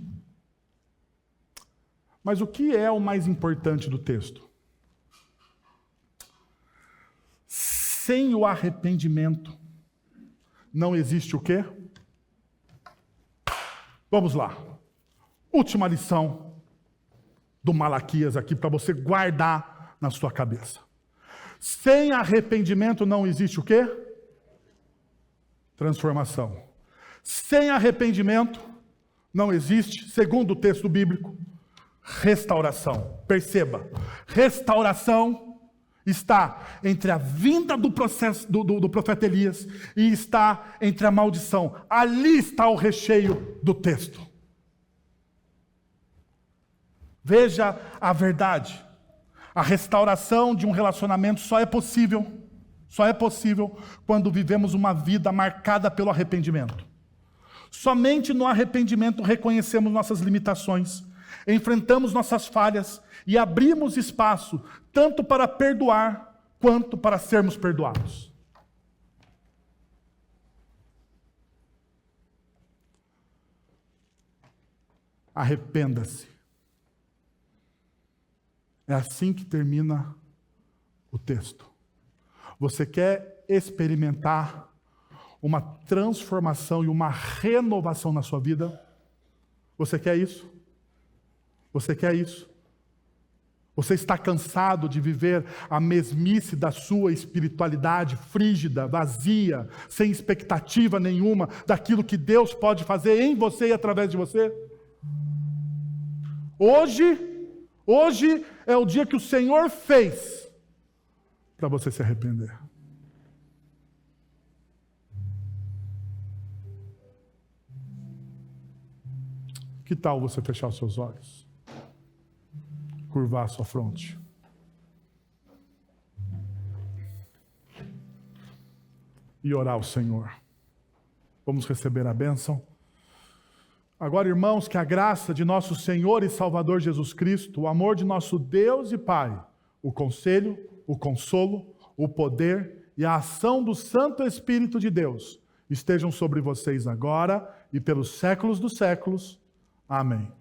Mas o que é o mais importante do texto? Sem o arrependimento, não existe o quê? Vamos lá. Última lição do Malaquias aqui, para você guardar na sua cabeça. Sem arrependimento não existe o quê? Transformação. Sem arrependimento não existe, segundo o texto bíblico, restauração. Perceba, restauração está entre a vinda do processo do profeta Elias e está entre a maldição. Ali está o recheio do texto. Veja a verdade. A restauração de um relacionamento só é possível quando vivemos uma vida marcada pelo arrependimento. Somente no arrependimento reconhecemos nossas limitações, enfrentamos nossas falhas e abrimos espaço tanto para perdoar quanto para sermos perdoados. Arrependa-se. É assim que termina o texto. Você quer experimentar uma transformação e uma renovação na sua vida? Você quer isso? Você quer isso? Você está cansado de viver a mesmice da sua espiritualidade frígida, vazia, sem expectativa nenhuma daquilo que Deus pode fazer em você e através de você? Hoje é o dia que o Senhor fez para você se arrepender. Que tal você fechar os seus olhos? Curvar a sua fronte. E orar ao Senhor. Vamos receber a bênção. Agora, irmãos, que a graça de nosso Senhor e Salvador Jesus Cristo, o amor de nosso Deus e Pai, o conselho, o consolo, o poder e a ação do Santo Espírito de Deus estejam sobre vocês agora e pelos séculos dos séculos. Amém.